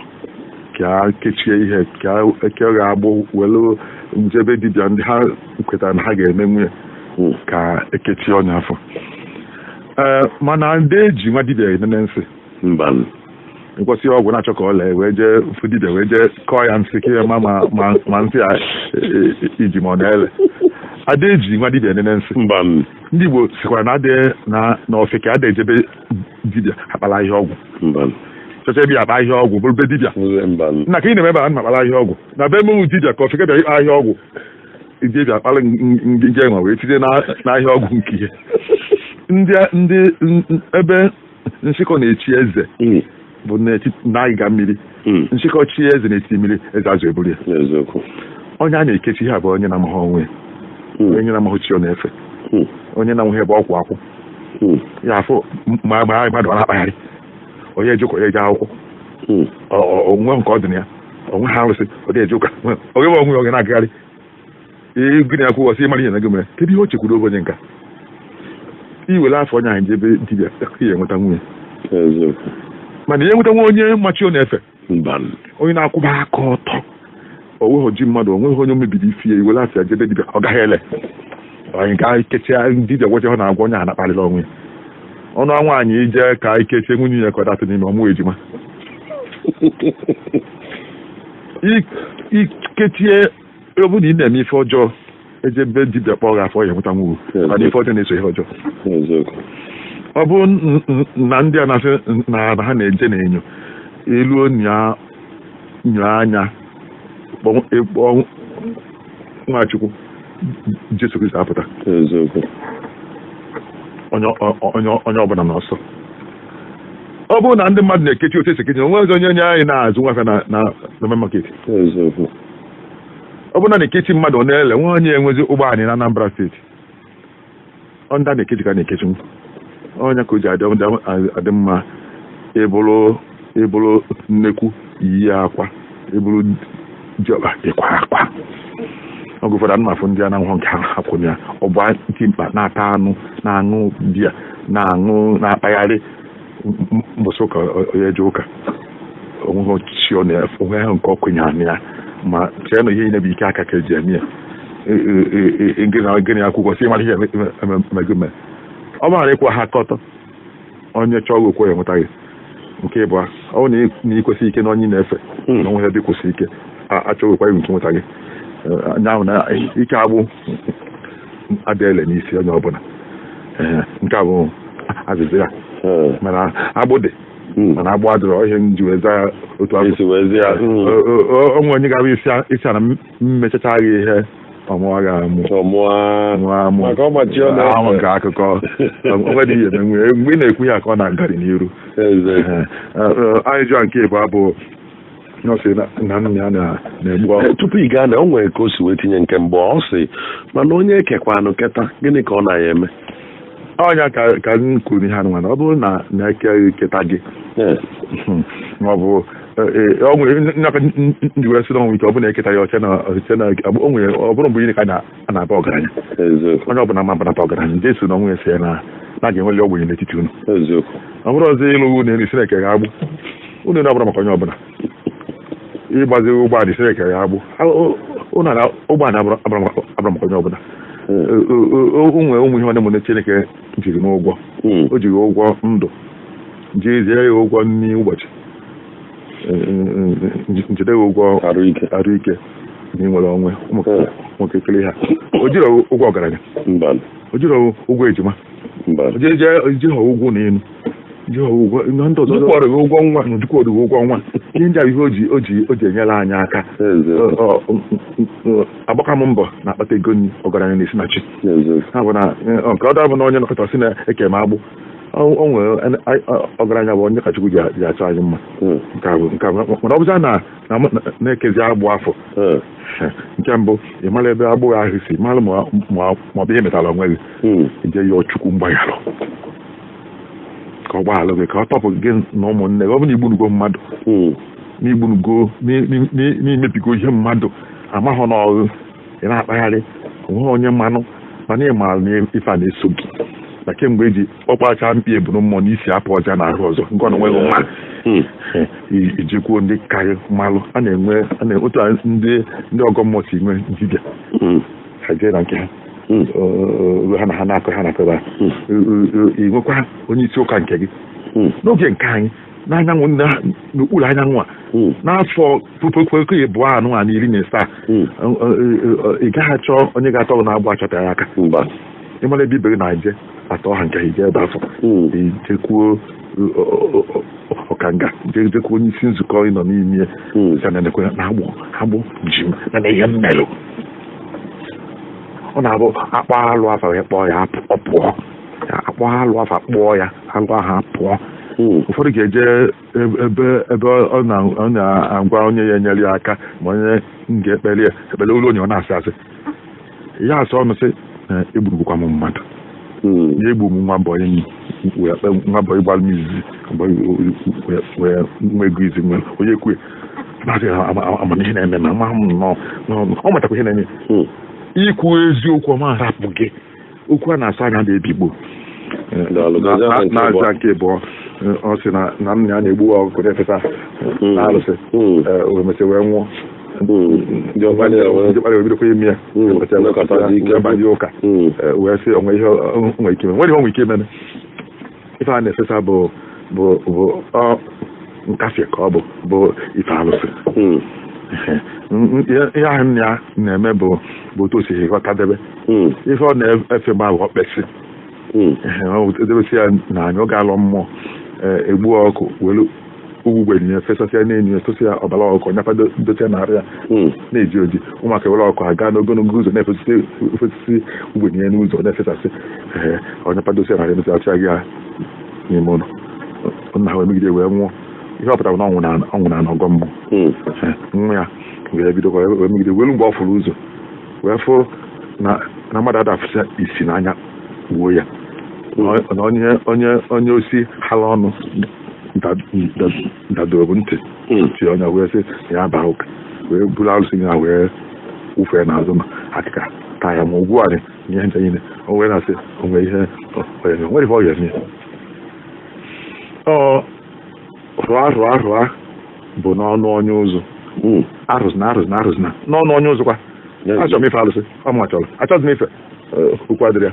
ka kechie ihe ka eke ga-agbụ welu njebe dibịa ndị ha kwetara na ha ga-eme nwunye ka ekechie onye afọ mana ndị eji nwa dibịa enene nsị nkwụsị ọgwụ na-achọ ka ọ lee wee jee fụ dibịa wee jee kọọ ya nsị ka ma ma nsị a iji ma ọ na-ele ada eji nwa dibịa enene nsị ndị Igbo sikwara na adịghị na ofeke ada ejebe dibịa akpala ahịa ọgwụ chọcha ebe ya akpa ahịa ọgwụ bụrụ be dibịa nna ka ị na-eme ebe a na akpala ahịa ọgwụ na be emenwu dibịa ka ofeke bịa ịkpa ahịa ọgwụ dibịa akpala nje nwa wee tinye n'ahịa ọgwụ nke ihe ndị ebe nshịkọ na-echi eze bụ n'agịga mmiri nshịkọ chi eze na-eti mmiri eze azụ eburu ya onye a na-ekechi ihe abụọ onye na-amaghị onwe onye na-amaghị chi ọ na-efe onye na-anwụghị ebe ọkwụ akwụ ya afọ ma mmadụ ọ na-akpagharị onye ejekwa onye eje akwụkwọ onwe nke ọ dị na ya onwe ha arụsị ọ dị eje ụka onye nwe onwe oge na-agagharị gịnị akwụkwọ sị ịmara ihe na gị mere kedu ihe o chekwuru onye nka iwere afọ onye ahụ jebe dibịa ya enweta nwunye mana ihe nweta nwa onye machi ọ na-efe onye na-akwụba aka ọtọ onweghị ji mmadụ onweghị onye mebiri isi ya iwere afọ ya jebe dibịa ọ gaghị ele onye ga ikechia dibịa gwaje ọ na-agwa onye ahụ na-akparịla onwe ya ọnụ nwaanyị ije ka ikechie nwunye ya ka ọ datụ n'ime ọmụ ejima ikechie ọbụna ị na-eme ife ọjọọ ejebe dibịa kpọọ gị afọ ya enweta nwuru mana ife ọjọọ na-eso ihe ọjọọ ọ bụ na ndị a na-asị na ha na-eje na-enyo elu nyo anya kpọọ Nwachukwu Jesu Kristi apụta onye ọbụla n'ọsọ ọ bụrụ na ndị mmadụ na-ekechi otu esi ekechi onwe onye onye anyị na-azụ nwafe na main market ọ bụrụ na na-ekechi mmadụ ọ na-ele nwa onye enwezi ụgbọala na Anambra steeti ọ ndị a na-ekechi ka na-ekechi onye ka o ji adị mma ịbụrụ nnekwu iyi akwa ịbụrụ diọkpa ịkwa akwa oge ụfọdụ anụmafụ ndị a na-anwụ nke ha kwụrụ ya ọ bụ ntị mkpa na-ata anụ na-aṅụ biya na-aṅụ na-akpagharị mbọsị ụka onye eje ụka onweghị chi ọ na-onwe ha nke ọkwenye anụ ya ma chee na ihe ị na-ebi ike aka ka eji eme ya gịnị akwụkwọ si mara ihe emegome ọ bụghara ịkwụ ha aka ọtọ onye chọọ gị okwu ya nweta gị nke ịbụa ọ na ikwesị ike na onye na-efe na onwe ebe kwụsị ike achọghị kwa nke nweta gị anyanwụ na ike agbụ adịele n'isi onye ọbụla nke a bụ azịza ya mana agbụ dị mana agbụ adịrọ ihe nji weza otu afọ onwe onye gara isi ana mmechacha gị ihe ọmụwa ga-amụ nke akụkọ onwe dị ihe menwe mgbe ị na-ekwu ya ka ọ na-agarị n'iru anyị jụọ nke ịbụ abụ ọ sị na nna ya na-egbu ọkụ. tupu ị gaa na o nwere ka o si wee tinye nke mbụ ọ sị mana onye ekekwanụ keta gịnị ka ọ na-ya eme ọnya ka m kwuru ihe anụmanụ ọ bụrụ na eke keta gị ma ọ bụ ọ nwere ndị wee sị na onwe ike ọ bụ na eketa ya ọche na o nwere ọ bụrụ mgbe ihe ka a na-aba ọgaranya onye ọbụla ma banata ọgaranya ndị so na onwe si na ga-enweli ogbenye n'etiti unu ọ bụrụ ọzọ ịlụ unu elu Chineke ga-agbụ unu na-abụra maka onye ọbụla ịgbazi ụgbọala Chineke ga-agbụ ụnụ na ụgbọala abụra maka onye ọbụla o nwere ụmụ ihe ọ na-emụ Chineke jiri n'ụgwọ o jiri ụgwọ ndụ jezie ya ụgwọ nri ụbọchị njide ya ụgwọ arụike na nwere onwe nwoke kele ha o jiri ụgwọ ọgaranya o jiri ụgwọ ejima o jiri ụgwọ na elu ndị ọzọ ụgwọ nwa ụgwọ nwa ihe ndị a ihe o ji enyere anyị aka agbaka m mbọ na-akpata ego nri ọgaranya na-esi na chi ha bụ na nke ọ dabụ na onye nọkọta si na eke ma agbụ o nwere ọgaranya bụ onye kachukwu ji achọ anyị mma mana ọ bụza na-ekezi agbụ afọ nke mbụ ị mara ebe agbụghị ahụ si mara ma ọ bụ ihe metara onwe gị ije yọọ Chukwu mgbaghara ka ọ gbaalụ gị ka ọ tọpụ gị na ụmụnne gị ọ bụ na igbunugo mmadụ n'imebigo ihe mmadụ amaghọ n'ọgụ ị na-akpagharị onweghị onye mmanụ mana ị maara na ife a na-eso gị na kemgbe eji ọkpacha mkpi ebunu mmụọ n'isi apụ ọja na ahụ ọzọ nke ọ na onweghị mma ijikwuo ndị karị mmalụ a na-enwe otu ndị ọgọ mmụọ si nwe dibịa ha jee na nke ha ha na ha na-akọ ha na-akọba ị nwekwa onye isi ụka nke gị n'oge nke anyị n'anyanwụ n'okpuru anyanwụ a n'afọ puku abụọ anụ a na 17 ị gaghị achọ onye ga-atọ gị na-agbụ achọta ya aka ịmara ebe ibere na-eje atọ ha nke ha ije ebe afọ ijekwuo ọkanga jekwuo onye isi nzukọ ịnọ n'ime na-agbụ ji na ihe mmelụ ọ na-abụ akpọ alụ afa wee kpọọ ya pụọ akpọ alụ afa kpọọ ya alụ ahụ pụọ ụfọdụ ga-eje ebe ọ na-agwa onye ya enyere ya aka ma onye ga-ekpere olu onye ọ na-asị asị ya asị ọnụ sị egbugbukwa m mmadụ ya egbu m nwa bọyị gbalụ m izizi wee nwa ego izi nwe onye kwue maazị amamihe na-eme ma ama m nnọọ ọ matakwa ihe na-eme ikwu eziokwu ọma rapụ gị okwu a na-asa anya na-ebigbo na-aza nke abụọ ọ sị na nna ya na-egbu ọkụkọ na-efesa na alụsị omesi wee nwụọ ndị ọkpara ebidokwa ime ya banye ụka wee sị onwe ihe onwe ike nwere onwe ike mene ife a na-efesa bụ nkafie ka ọ bụ ife alụsị ihe ahụ nna ya na-eme bụ otu o si ghọtadebe ife ọ na-efe mgbe ahụ ọkpesị edebesi ya na anya ọ ga-alọ mmụọ egbu ọkụ were ugwugwe nye fesasịa na-enyo etosi ya ọbara ọkụ nyapa dote narị ya na-eji oji ụmụaka were ọkụ aga n'ogologo ụzọ na-efesisi ugwenye n'ụzọ na-efesasị onyepadosi ya narị emesi achịaghị ya n'ime ụlọ nna ha wee megide wee nwụọ ihe ọ pụtara na ọnwụ na anọgọ mmụọ nwa ya wee bido wee megide welu mgbe ọ fụrụ ụzọ wee fụ na mmadụ adafụsịa isi n'anya gbuo ya na onye osi hala ọnụ dadoro ntị ti onye wee sị ya baa ụka wee buru alụsị ya wee wụfee n'azụ na akịka taa ya ma ugwu anyị ihe nche niile o wee na-asị onwe ihe nwere ihe ọ ya eme rụa bụ n'ọnụ onye ụzọ arụzina n'ọnụ onye ụzọ kwa achọrọ m ife alụsị ọ m achọghị m ife okwu adịrị ya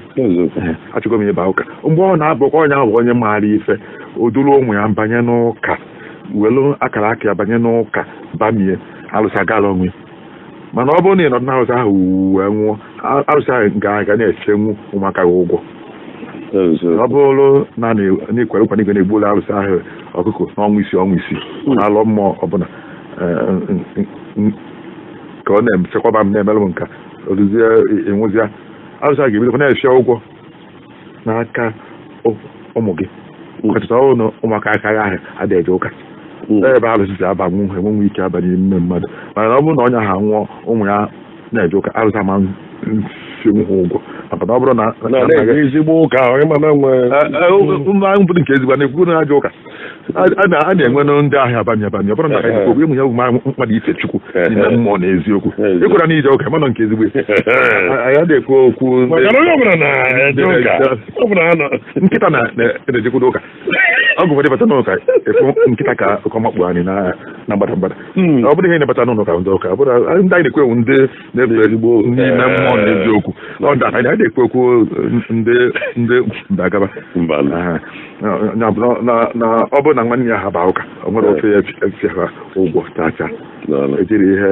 achọgo m ihe baa ụka mgbe ọ na-abụkwa onye ahụ bụ onye maara ife o duru ụmụ ya banye n'ụka welu akara aka ya banye n'ụka bamie alụsị agala onwe mana ọ bụrụ na ị nọdụ n'arụsị ahụ wee nwụọ arụsị ahụ ga na-efenwu ụmụaka gị ụgwọ ọ bụrụ na n'ikwere ụkwa n'igwe na-egbula arụsị ahụ ọkụkọ n'ọnwa isii na-alọ mmụọ ọbụla ka ọ na-echekwaba m na-emelụ m nka oduzie enwụzia arụsị ahụ ga-ebidokwa na-efe ụgwọ n'aka ụmụ gị ọchịta ọrụ na ụmụaka aka ahụ adịghị ụka ebe alụsị si abanwu enwenwe ike aba n'ime mmadụ mana ọ bụrụ na onye ha nwụọ ụmụ ya na-eje ụka alụsị ama si nwụ ụgwọ maka na ọ bụrụ na ezigbo ụka onye mana nwe mbụrụ nke ezigbo na-ekwu na aja ụka a na-enwe ndị ahịa abanye ọ bụrụ na ka ịmụ ya bụ mmadụ ife chukwu n'ime mmụọ na eziokwu ịkwara na ije ụka mana nke ezigbo ya na-ekwu okwu nkịta na-ejekwudo ụka ọ gụfọdụ bata n'ụka efu nkịta ka ọkọmakpu anyị na mgbada ọ bụrụ ihe na-ebata n'ụka ndị ụka ndị anyị na-ekwu ewu ndị na-efe ezigbo n'ime mmụọ na eziokwu anyị na-ekwu okwu ndị mbagaba na ọ bụrụ na nwanne ya ha baa ụka ọ nwere ofe ya efi ha ụgwọ tacha ejiri ihe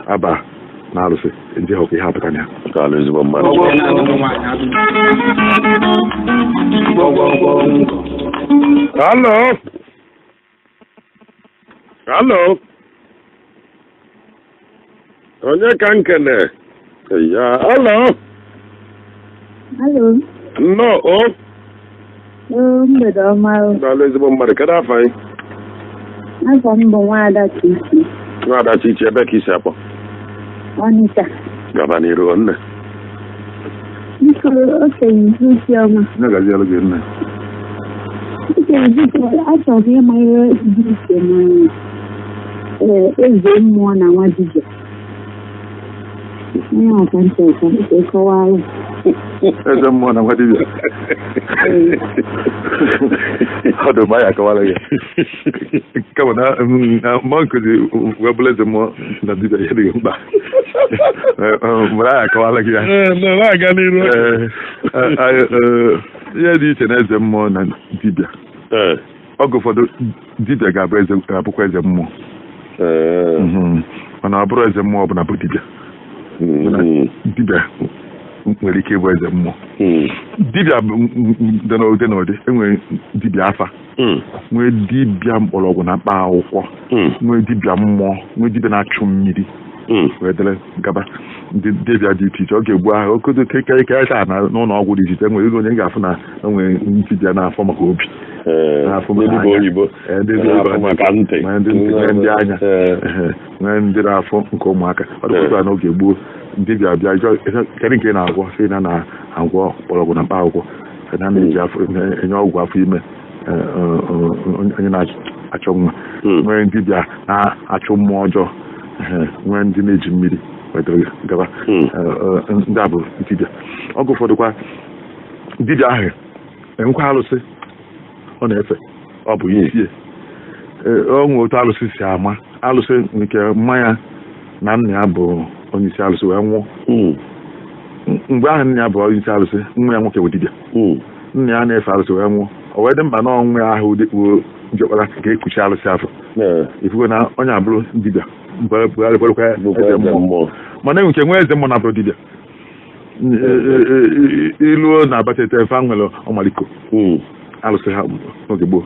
aba na alụsị ndị ha ihe apụta na ya ezigbo mmadụ halo onye ka nkene ya halo nnọọ mgbede ọma. daalụ ezigbo mmadụ kedu afọ anyị? Afọ m bụ Nwaada Chichi. Nwaada Chichi, ebe ka isi akpọ? Ọnịcha. Gaba n'iru nne. Biko okenye Iziọma. na-agazialụ gị nne. Achọrọ m ịma ihe dị iche na eze mmụọ na nwa dibịa. Onye ọka ntị kọwara. Eze mmụọ na nwa dibịa. Ọ dị mma ya akọwara ya. Kama na mmụọ nkụzi wee bụrụ eze mmụọ na dibịa ya dịghị mkpa. Mgbe anyị akọwara gị ya. Na-aga n'iru. Ihe dị iche na eze mmụọ na dibịa. Oge ụfọdụ dibịa ga-abụkwa eze mmụọ. Mana ọ bụrụ eze mmụọ ọ bụ na bụ dibịa. Dibịa nwere ike ịbụ eze mmụọ. Dibịa dị n'ụdị n'ụdị enwere dibịa afa, nwee dibịa mgbọrọgwụ na mkpa akwụkwọ, nwee dibịa mmụọ, nwee dibịa na-achụ mmiri wee dere gaba. Ndị dibịa dị iche iche ọ ga-egbu ahụ okodo kekarịcha na n'ụlọ ọgwụ dị iche iche enwere onye ga-afụ na enwere dibịa na-afọ maka obi, maka ntị, ndị anya, nwee ndị na-afọ nke ụmụaka. Ọ dịkwa n'oge gboo dibịa bịa kedu nke na-agwọ si na na-agwọ mgbọrọgwụ na mkpa akwụkwọ na na-eji enye ọgwụ afọ ime onye na-achọ nwa. Nwee dibịa na-achụ mmụọ ọjọọ, nwee ndị na-eji mmiri gaba. Ndị a bụ dibịa. Oge ụfọdụkwa dibịa ahụ enwekwa alụsị ọ na-efe, ọ bụ isie o nwee otu alụsị si ama. Alụsị nke mmanya na nna ya bụ onye isi alụsị wee nwụọ. Mgbe ahụ nna ya bụ onye isi alụsị, nwa ya nwoke bụ dibịa. Nna ya na-efe alụsị wee nwụọ, o wee dị mkpa na ọnwụ ya ahụ dịkpuo njekpara ga-ekpuchi alụsị afọ. Ifugo na onye abụrụ dibịa bụrụkwa eze mmụọ. Mana enwe nke nwee eze mmụọ na-abụrụ dibịa. Iluo na abatete efe nwere ọmaliko alụsị ha n'oge gboo.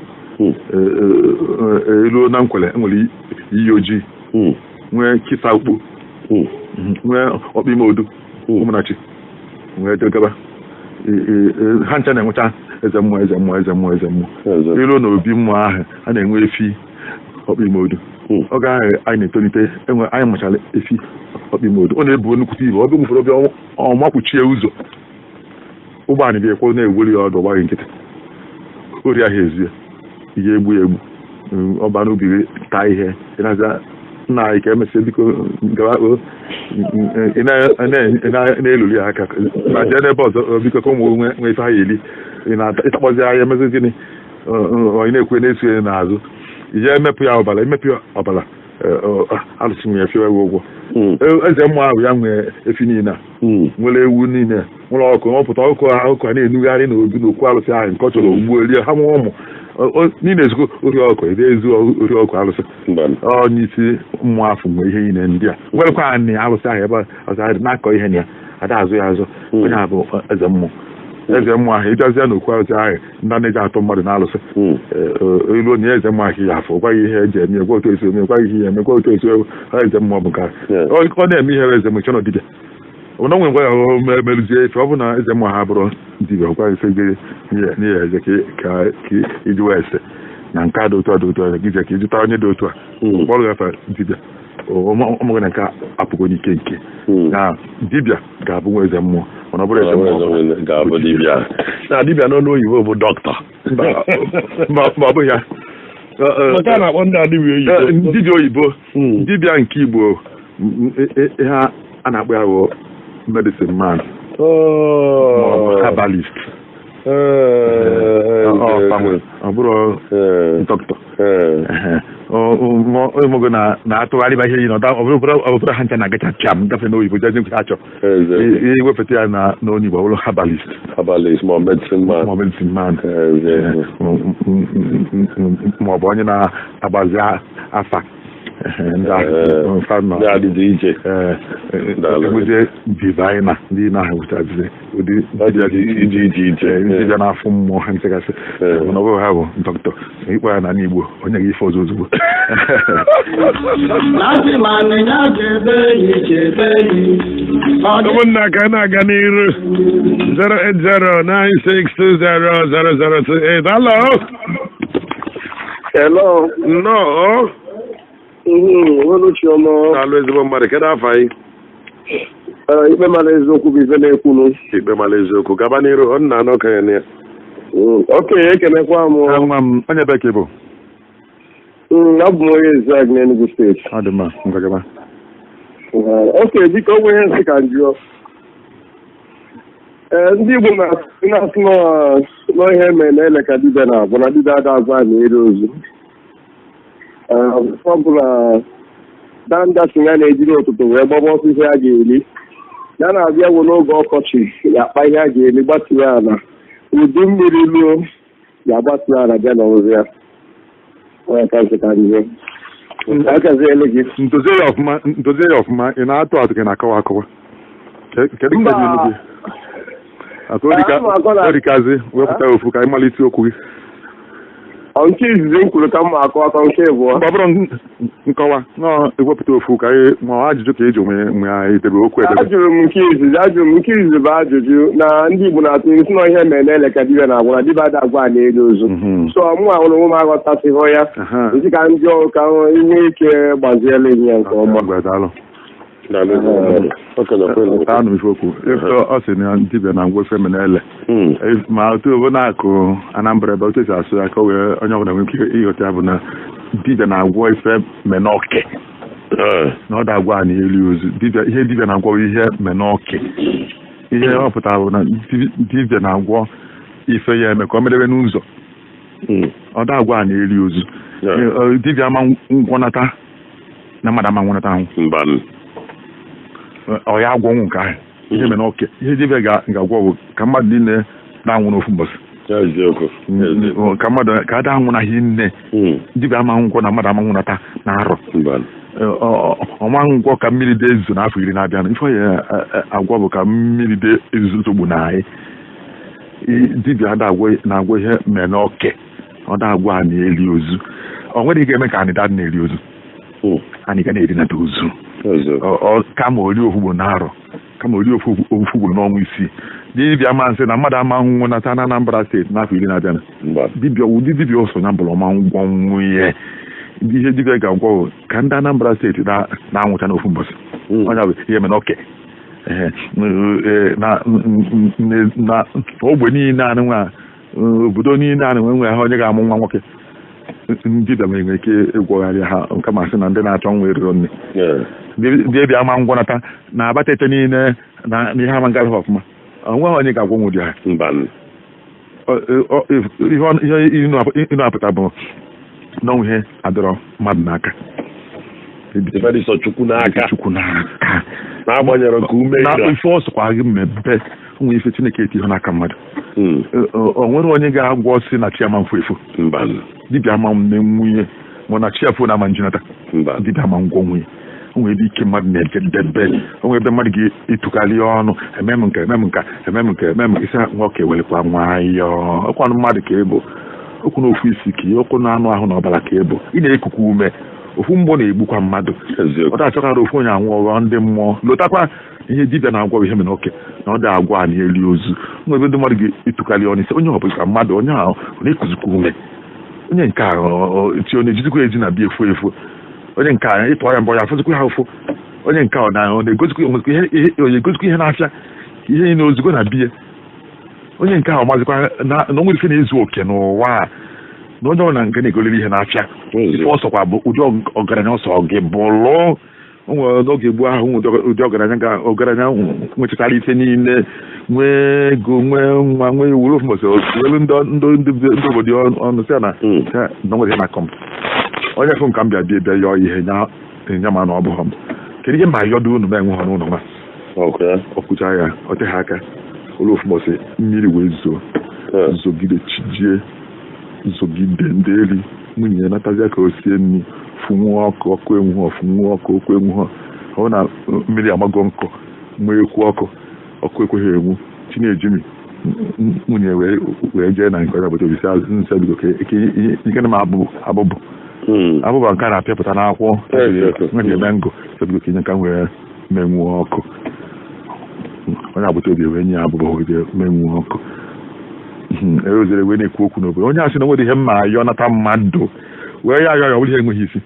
Iluo na nkwele enwere iyi ojii, nwee kịta ukpo, nwee ọkpa ime odu ụmụnachi nwee degaba. Ha ncha na-enwecha eze mmụọ eze mmụọ eze mmụọ eze mmụọ. Iluo na obi mmụọ ahụ a na-enwe efi ọkpa ime odu. Oge ahụ anyị na-etolite anyị machara efi ọkpa ime odu. Ọ na-ebu nnukwute ibu. Oge ụfọdụ ọbịa ọmakwuchie ụzọ ụgbọala bịa ekwe na-eweli ya ọdụ ọgbaghị nkịtị ori ahụ ezie ihe egbu egbu ọba n'ubi gị taa ihe nna anyị ka emesịa biko gawa na-eluli ya aka ma jee n'ebe ọzọ biko ka ụmụ nwee ife ha ya eli ịtakpọzi ahịa emezi gịnị onye na-ekwe na-eso ya n'azụ ije emepụ ya ọbara emepụ ya ọbara alụsị nwere efe ewe ụgwọ. Eze mmụọ ahụ ya nwee efi niile a nwere ewu niile nwere ọkụ ọpụta ọkụ a na-enugharị n'obi n'okwu alụsị ahụ nke ọ chọrọ ugbu elie ha nwa ụmụ niile ezikọ ori ọkụ ede ezu ori ọkụ alụsị. Onye isi mmụọ afọ nwee ihe niile ndị a nwerekwa anị alụsị ahụ ebe ọzọ na-akọ ihe na ya ada azụ ya azụ. Onye a bụ eze mmụọ. Eze mmụọ ahụ ịbịazịa n'okwu alụsị ahụ ndị na-eji atụ mmadụ na-alụsị ilu onye eze mmụọ ahụ ya afọ gwaghị ihe eji eme gwa otu esi eme gwaghị ihe eme gwa otu esi eze mmụọ bụ nke ọ na-eme ihe eze mmụọ chọrọ dibịa. Ọbụna nwe ngwa ya merụzie efe ọ bụ na eze mmụọ ha bụrụ dibịa gwaghị ife gị n'ihe eze ka iji wee ese na nke a dị otu a dị otu a gị je ka ịjụta onye dị otu a kpọrọ ya fa dibịa ụmụ gị na nke apụgo n'ike nke na dibịa ga-abụ nwa eze mmụọ mana ọ bụrụ eze mmụọ ga-abụ dibịa na dibịa nọ n'oyibo bụ dọkịta ma ọ bụghị ya maka a na-akpọ ndị adịbịa oyibo dibịa oyibo dibịa nke Igbo ihe a na-akpọ ya bụ medicine man herbalist ọ bụrụ dọkịta ụmụgo na-atụgharịba ihe na ọ bụrụ ha ncha na-agacha cham gafe n'oyibo jezi ha chọ iwepụta ya n'onye Igbo ọ bụrụ herbalist ma medicine man ma ọ bụ onye na-agbazi afa ndị adịghị iche enwezie divaina ndị na-ahụtazi ụdị iche ndị bịa n'afọ mmụọ ha nchegasị mana ọ bụghị ha bụ dọkịta ikpe ya n'ala Igbo onye gị ife ọzọ ozugbo ụmụnna ka na-aga n'iru 08096200028 hello nnọọ alụ ezigbo mmadụ kedu afọ anyị ikpe mara eziokwu bụ ife na-ekwunu ikpe mara eziokwu gaba n'iru ọ nna anọ okenye ya okenye ekenekwa m nwa m onye bekee bụ abụ m onye Eziag n'Enugu steeti ọ dị mma ngagaba okenye biko onwe ihe nsị ka njụọ ndị Igbo na-asị n'ihe mere na ele ka dibịa na-abụ na dibịa ada agwa na-ere ozu ọ bụla danda si ya na-ejiri ụtụtụ wee gbaba ọsọ ihe a ga-eri ya na-abịa bụ n'oge ọkọchị ya akpa ihe a ga-eri gbatụrụ ala udu mmiri luo ya agbatụrụ ala bịa n'ọzọ ya akaziele gị ntozie ya ọfụma ị na-atụ atụ gị na-akọwa akọwa kedu nke dị elu gị orikazi wepụta ofu ka anyị malite okwu gị nke izizi m kwuru ka m akọ akọ nke abụọ ọ bụrụ nkọwa na-ewepụta ofu ka anyị ma ajụjụ ka eji onwe ya edebe okwu edebe ajụrụ m nke izizi bụ ajụjụ na ndị Igbo na-atụ isi na ihe mere na ele ka dibịa na-agwa na dibịa ada agwa na-elu ozu so mụ ahụrụ onwe m aghọtasịghọ ya ezi ka ndị ọrụ ka inwe ike gbaziele ihe ya nke ọma anụ ife okwu ọ sị na dibịa na ngwa efe menele ma otu obo na-akụ Anambra ebe otu esi asụ ya ka wee onye ọbụla nwere ike ịghọta ya bụ na dibịa na-agwọ ife menọke na ọ da-agwa na elu ozu ihe dibịa na-agwọ ihe menọke ihe ọ pụtara bụ na dibịa na-agwọ ife ya eme ka ọ medebe n'ụzọ ọ da-agwa na elu ozu dibịa ama ngwọnata na mmadụ ama ngwọnata ahụ ọ ya agwọnwụ nke ahụ ihe mere oke ihe dibịa ga-agwọ bụ ka mmadụ niile na-anwụ n'ofu mbọsị ka mmadụ ka ada anwụ na ihe nne dibịa ama ngwọ na mmadụ ama nwụnata na arọ ọma ngwọ ka mmiri dị ezuzo n'afọ 10 na-abịa ife ya agwọ bụ ka mmiri dị ezuzo togbu na anyị dibịa na-agwọ ihe mere n'oke ọ da-agwọ a na-eli ozu ọ nwere ike eme ka anyị dadị na-eri ozu anyị ga na-erinata ozu kama ori ofugbo na arọ kama ori ofugbo n'ọnwa 6 dibịa ma nsị na mmadụ ama nwụnata na Anambra steeti n'afọ 10 na-abịa ụdị dibịa osonya bụrụ ọma ngwọ nwunye ihe dibịa ga-agwọ ka ndị Anambra steeti na-anwụcha n'ofu mbọsị onye bụ ihe mere oke na ogbe niile anị nwa obodo niile anị nwe ha onye ga-amụ nwa nwoke dibịa nwere ike ịgwọgharịa ha kama sị na ndị na-achọ nwa eriro nne dibịa ama ngwọnata na abatete niile na ihe ama ngaghị ọfụma onweghị onye ga-agwọ nwụdị ha ihe ịnụ apụta bụ n'ọnwụ ihe adọrọ mmadụ n'aka chukwu n'aka na-agbanyere ka ume ife ọsọkwa gị mmebe nwe ife Chineke eti ihe n'aka mmadụ o nwere onye ga-agwọ si na chi ama mfu efu dibịa ama nwunye ma na chi afọ na ama njinata dibịa ama ngwọ nwunye onwe ebe ike mmadụ na-ejedebe onwe ebe mmadụ ga-etukarị ọnụ emem nke isi nwoke welekwa nwayọọ ọkwanụ mmadụ ka ebo okwu n'ofu isi ka okwu na anụ ahụ na ọbara ka ebo ị na-ekuku ume ofu mgbọ na-egbukwa mmadụ ọ da-achọkarị ofu onye anwụ ọghọ ndị mmụọ lotakwa ihe dibịa na-agwọ ihe mere oke na ọ da-agwọ a na-eli ozu nwe ebe ndị mmadụ ga-etukarị ọnụ isi onye ọbụla ka mmadụ onye ahụ na-ekuzikwa ume onye nke a ti ọ na-ejizikwa eji na bịa efu onye nke a ịtụ ya mbọ ya afụzikwa ha ụfụ onye nke ọ na-egozikwa ihe na-afịa ihe na ozugbo na biya onye nke ahụ mazikwa na onwere ike na-ezu oke n'ụwa a na onye ọ na nke na-egoliri ihe na-afịa ọsọkwa bụ ụdị ọgaranya ọsọ gị bụlụ onwere n'oge gboo ahụ ụdị ọgaranya nwechakara ike niile nwee ego nwee nwa nwee iwu ofu mbọsị elu ndị obodo ọnụ si na nwere na kọm onye fụ nka m bịa bịa yọọ ihe nya ma na ọ bụghọ m kedu ihe ma yọdo unu ma enweghọ n'ụlọ nwa ọkwụcha ya ọ teghị aka olu ofu mbọsị mmiri wee zogide chijie zogide ndị eri nwunye ya natazia ka o sie nri funwuo ọkụ ọkụ enwuhọ funwuo ọkụ okwu enwuhọ ọ na mmiri amago nkọ mma ekwu ọkụ ekweghị enwu Chinejimi nwunye wee jee na nke onye obodo bisi azụ nsebigo ka ike na m abụba nke a na-apịapụta n'akwụkwọ nwere eme ngụ sebigo ka inye nka wee menwuo ọkụ onye agbata obi wee nye ya abụba wee menwuo ọkụ erozere wee na-ekwu okwu n'obodo onye asị na nwere ihe mma ayọ nata mmadụ wee ya ayọ ya ọ bụrụ ihe enweghị isi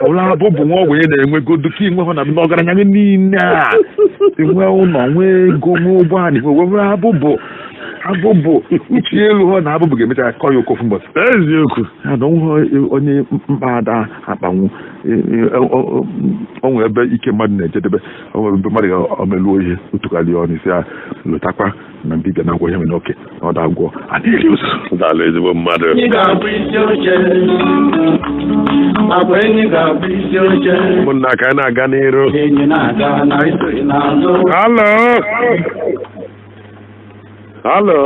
ụlọ abụbụ nwa ogbenye na-enwegodu ka inwe hụ na ọgaranya gị niile a enwe ụlọ nwee ego nwee ụgbọala igwe wee abụbụ uchi elu hụ na abụbụ ga-emecha kọ ya okofu mbọsị eziokwu ya na onye mkpada akpanwu onwe ebe ike mmadụ na-ejedebe onwe ebe mmadụ ga-omeluo ihe otukarị ọnụ isi ya lụtakwa na mbibịa na agwọ ihe mere oke na ọ da-agwọ a na-eri ụzọ dala ezigbo mmadụ ụmụnna ka anyị na-aga n'iru halo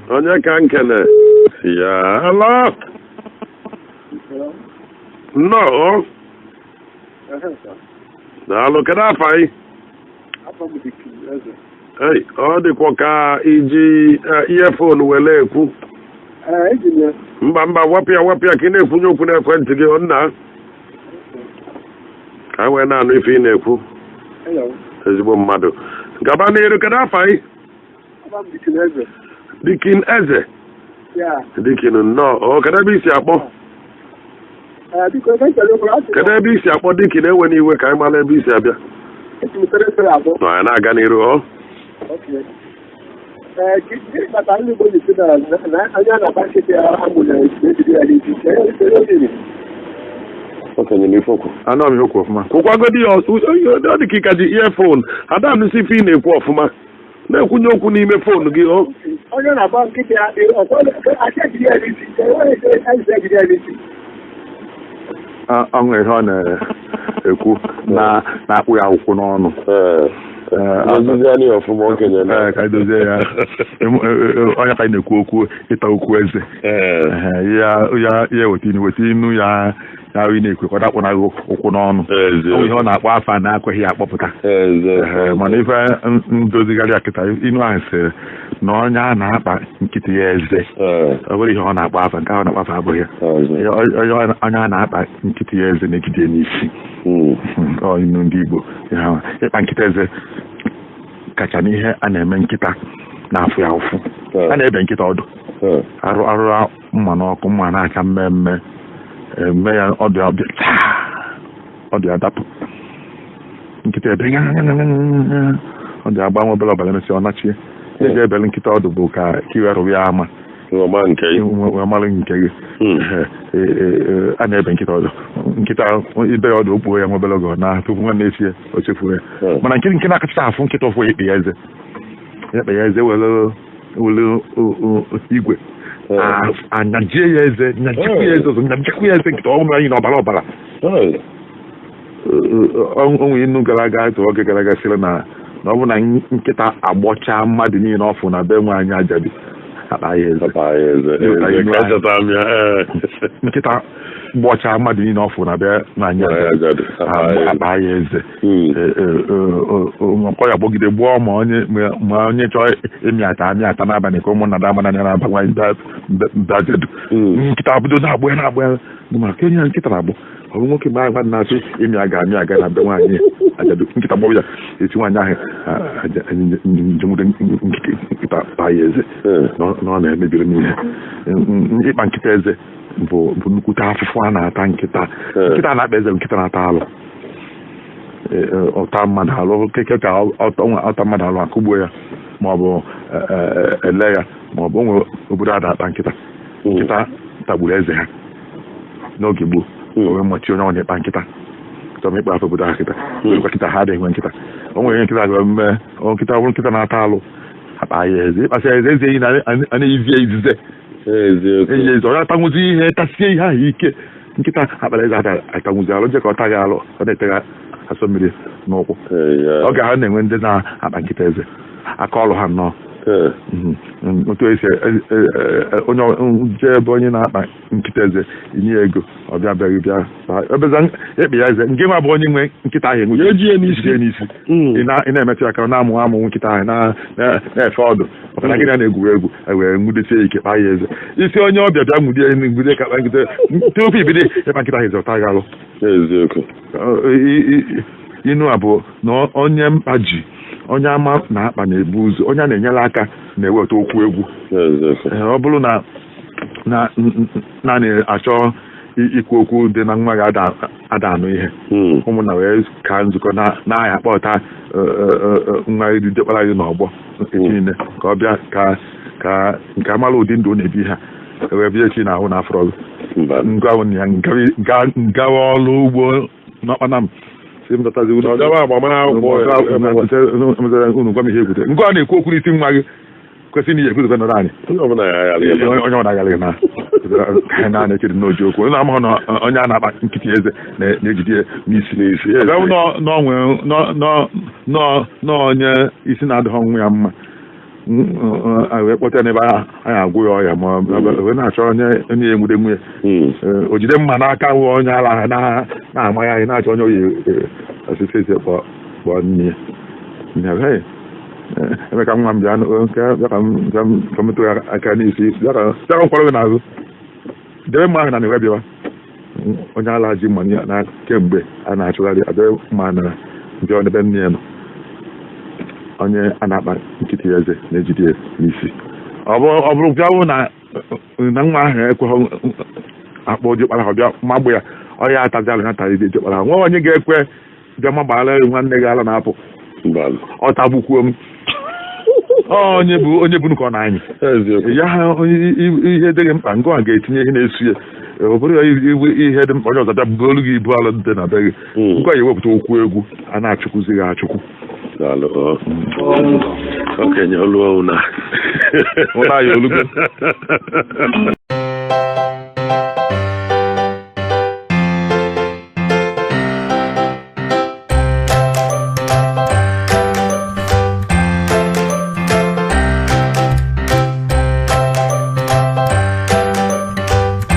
onye ka nkene ya halo nnọọ daalụ kedu afọ anyị ọ dịkwa ka iji earphone were ekwu mba wapịa ka ị na-ekwunye okwu n'ekwentị gị nna ka anyị wee na-anụ ife ị na-ekwu ezigbo mmadụ gaba n'iru kedu afọ anyị Dikin Eze Dikin nnọọ kedu ebe isi akpọ kedu ebe isi akpọ Dikin enwe n'iwe ka anyị mara ebe isi abịa anyị na-aga n'iru anọ m okwu ọfụma kwụkwagodi ya ọ dị ka ị ka ji earphone ada m isi ife ị na-ekwu ọfụma na-ekwunye okwu n'ime foonu gị onye na-agba nkịtị ọṅụ ihe ọ na-ekwu na-akpụ ya akwụkwọ n'ọnụ ka edozie ya onye ka anyị na-ekwu okwu ịta okwu eze ya weta inu ya ị na-ekwe ka ọ dakpụnaghị ụkwụ n'ọnụ ihe ọ na-akpọ afa na-akweghị ya akpọpụta mana ife ndozigharị ya kịta inu ahụ sịrị na onye a na-akpa nkịtị ya eze ọ bụrụ ihe ọ na-akpọ afa nke ahụ na-akpọ afa abụghị ya onye a na-akpa nkịtị ya eze na-egide n'isi inu ndị Igbo ịkpa nkịta eze kacha n'ihe a na-eme nkịta na-afụ ya ụfụ a na-ebe nkịta ọdụ arụrụ mma n'ọkụ mma na-acha mmemme eme ya ọ dị adapụ nkịta ebe ọ dị agbanwe obere ọbara n'isi ọ nachie eji ebere nkịta ọdụ bụ ka iwerụ ya ama mara nke gị a na-ebe nkịta ọdụ nkịta ibe ya ọdụ okpuo ya nwe obere oge na tupu nwanne esie o chefuo ya mana nke na-akacha afụ nkịta ọfụ ekpe ya eze were igwe anyajie ya eze nyajikwu ya eze nkịta ọnwụ anyị na ọbara onwe inu gara aga otu oge gara aga sịrị na ọ bụ na nkịta agbọcha mmadụ niile ọfụ na be nwaanyị ajadi akpa ya eze nkịta gbọcha mmadụ niile ọfụ na be nwaanyị ajadi akpa ya eze ọ ya gbọgide gbuo ma onye chọọ ịmịata n'abalị ka ụmụnna damana ya na-aba nwaanyị dajedu nkịta bido na-agbụ ya ma ka onye nkịta na-agbụ ọ bụ nwoke mgbe anyị na-asị ịmị aga na be nwaanyị ajadu nkịta gbọbụ ya eti nwaanyị ahụ njemụde nkịta kpaa ya eze na ọ na-emebiri m ihe ịkpa nkịta eze bụ nnukwute afụfụ a na-ata nkịta na-akpa eze nkịta na-ata alụ ọta mmadụ alụ keke ka ọta mmadụ alụ akụgbuo ya maọbụ ele ya maọbụ onwe obodo a na-akpa nkịta tagburu eze ha n'oge gboo onwe mmachi onye ọnya ịkpa nkịta chọrọ ịkpa afọ obodo ha kịta nkịta ha adịghị nwe nkịta o nwere nkịta ga mme nkịta bụrụ nkịta na-ata alụ akpa ya eze ịkpasị eze eyi a na-eyizi izize eyi eze onye atanwụzi ihe tasie ihe ahụ ike nkịta akpara eze atanwụzi alụ je ka ọ taghị alụ ọ na-etegha asọ mmiri n'ụkwụ oge ha na-enwe ndị na-akpa nkịta eze aka ọrụ ha nnọọ otu esi onye jee ebe onye na-akpa nkịta eze inye ego ọbịa bịaghị bịa ebeza ekpe ya eze nke nwa bụ onye nwe nkịta ahụ enwe eji n'isi ị na-emetụ ya ka ọ na-amụ nkịta ahụ na-efe ọdụ maka gịnị na-egwuru egwu wee nwudesie ike kpaa ya eze isi onye ọbịa bịa nwude ka kpa nkịta tupu ibido ịkpa nkịta ahụ eze ọta ga alụ inu abụọ na onye mkpa ji onye ama na-akpa na-ebu ụzọ onye a na-enyere aka na-eweta okwu egwu ọ bụrụ na naanị achọ ikwu okwu dị na nwa gị ada anụ ihe ụmụnna wee ka nzukọ na-aya kpọta nwa gị dekpara gị n'ọgbọ niile ka ọ bịa ka nke amara ụdị ndụ na-ebi ha wee bịa echi na ahụ na afọrọ ngwa ya ngawa ọrụ ugbo n'ọkpana m unu gwa m ihe ekwute ngwa a na-ekwu okwu n'isi nwa gị kwesịrị na ihe ekwute nọrọ anyị onye ọ na-agalị na naanị echere n'oji okwu onye na-amahụ na onye a na-akpa nkịtị eze na-ejide n'isi n'onye isi na-adịghị nwa ya mma wee kpọta n'ebe anyị agwụ ya ọya ma wee na-achọ onye enwude nwunye o jide mma n'aka wụ onye ala na-ama ya anyị na-achọ onye oyi osisi eze kpọọ nne ya emeka nwa m bịa ka m tụọ aka n'isi bịa ka mkpọrọ gị n'azụ debe mma ahụ na na-ewe bịawa onye ala ji mma na kemgbe a na-achụgharị adebe mma na ndị ọ n'ebe nne ya nọ onye a na-akpa nkịtị eze na-ejide n'isi ọ bụrụ bịawụ na nwa ahụ ekweghị akpọ ojikpara ha bịa magbụ ya ọya atazalụ ha tara ide ejikpara ha nwa onye ga-ekwe bịa magbara nwanne gị ala na-apụ ọ tagbukwuo m onye bụ nke ọ na-anyị ya ha ihe dịghị mkpa nke ọ ga-etinye ihe na-esu ya ọ bụrụ ya ihe dị mkpa onye ọzọ bịa bụolu gị ibu alụ dị na be gị nke ọ ga-ewepụta okwu egwu a na-achụkwuzi gị achụkwu okenye olu ụna ụna ya olugo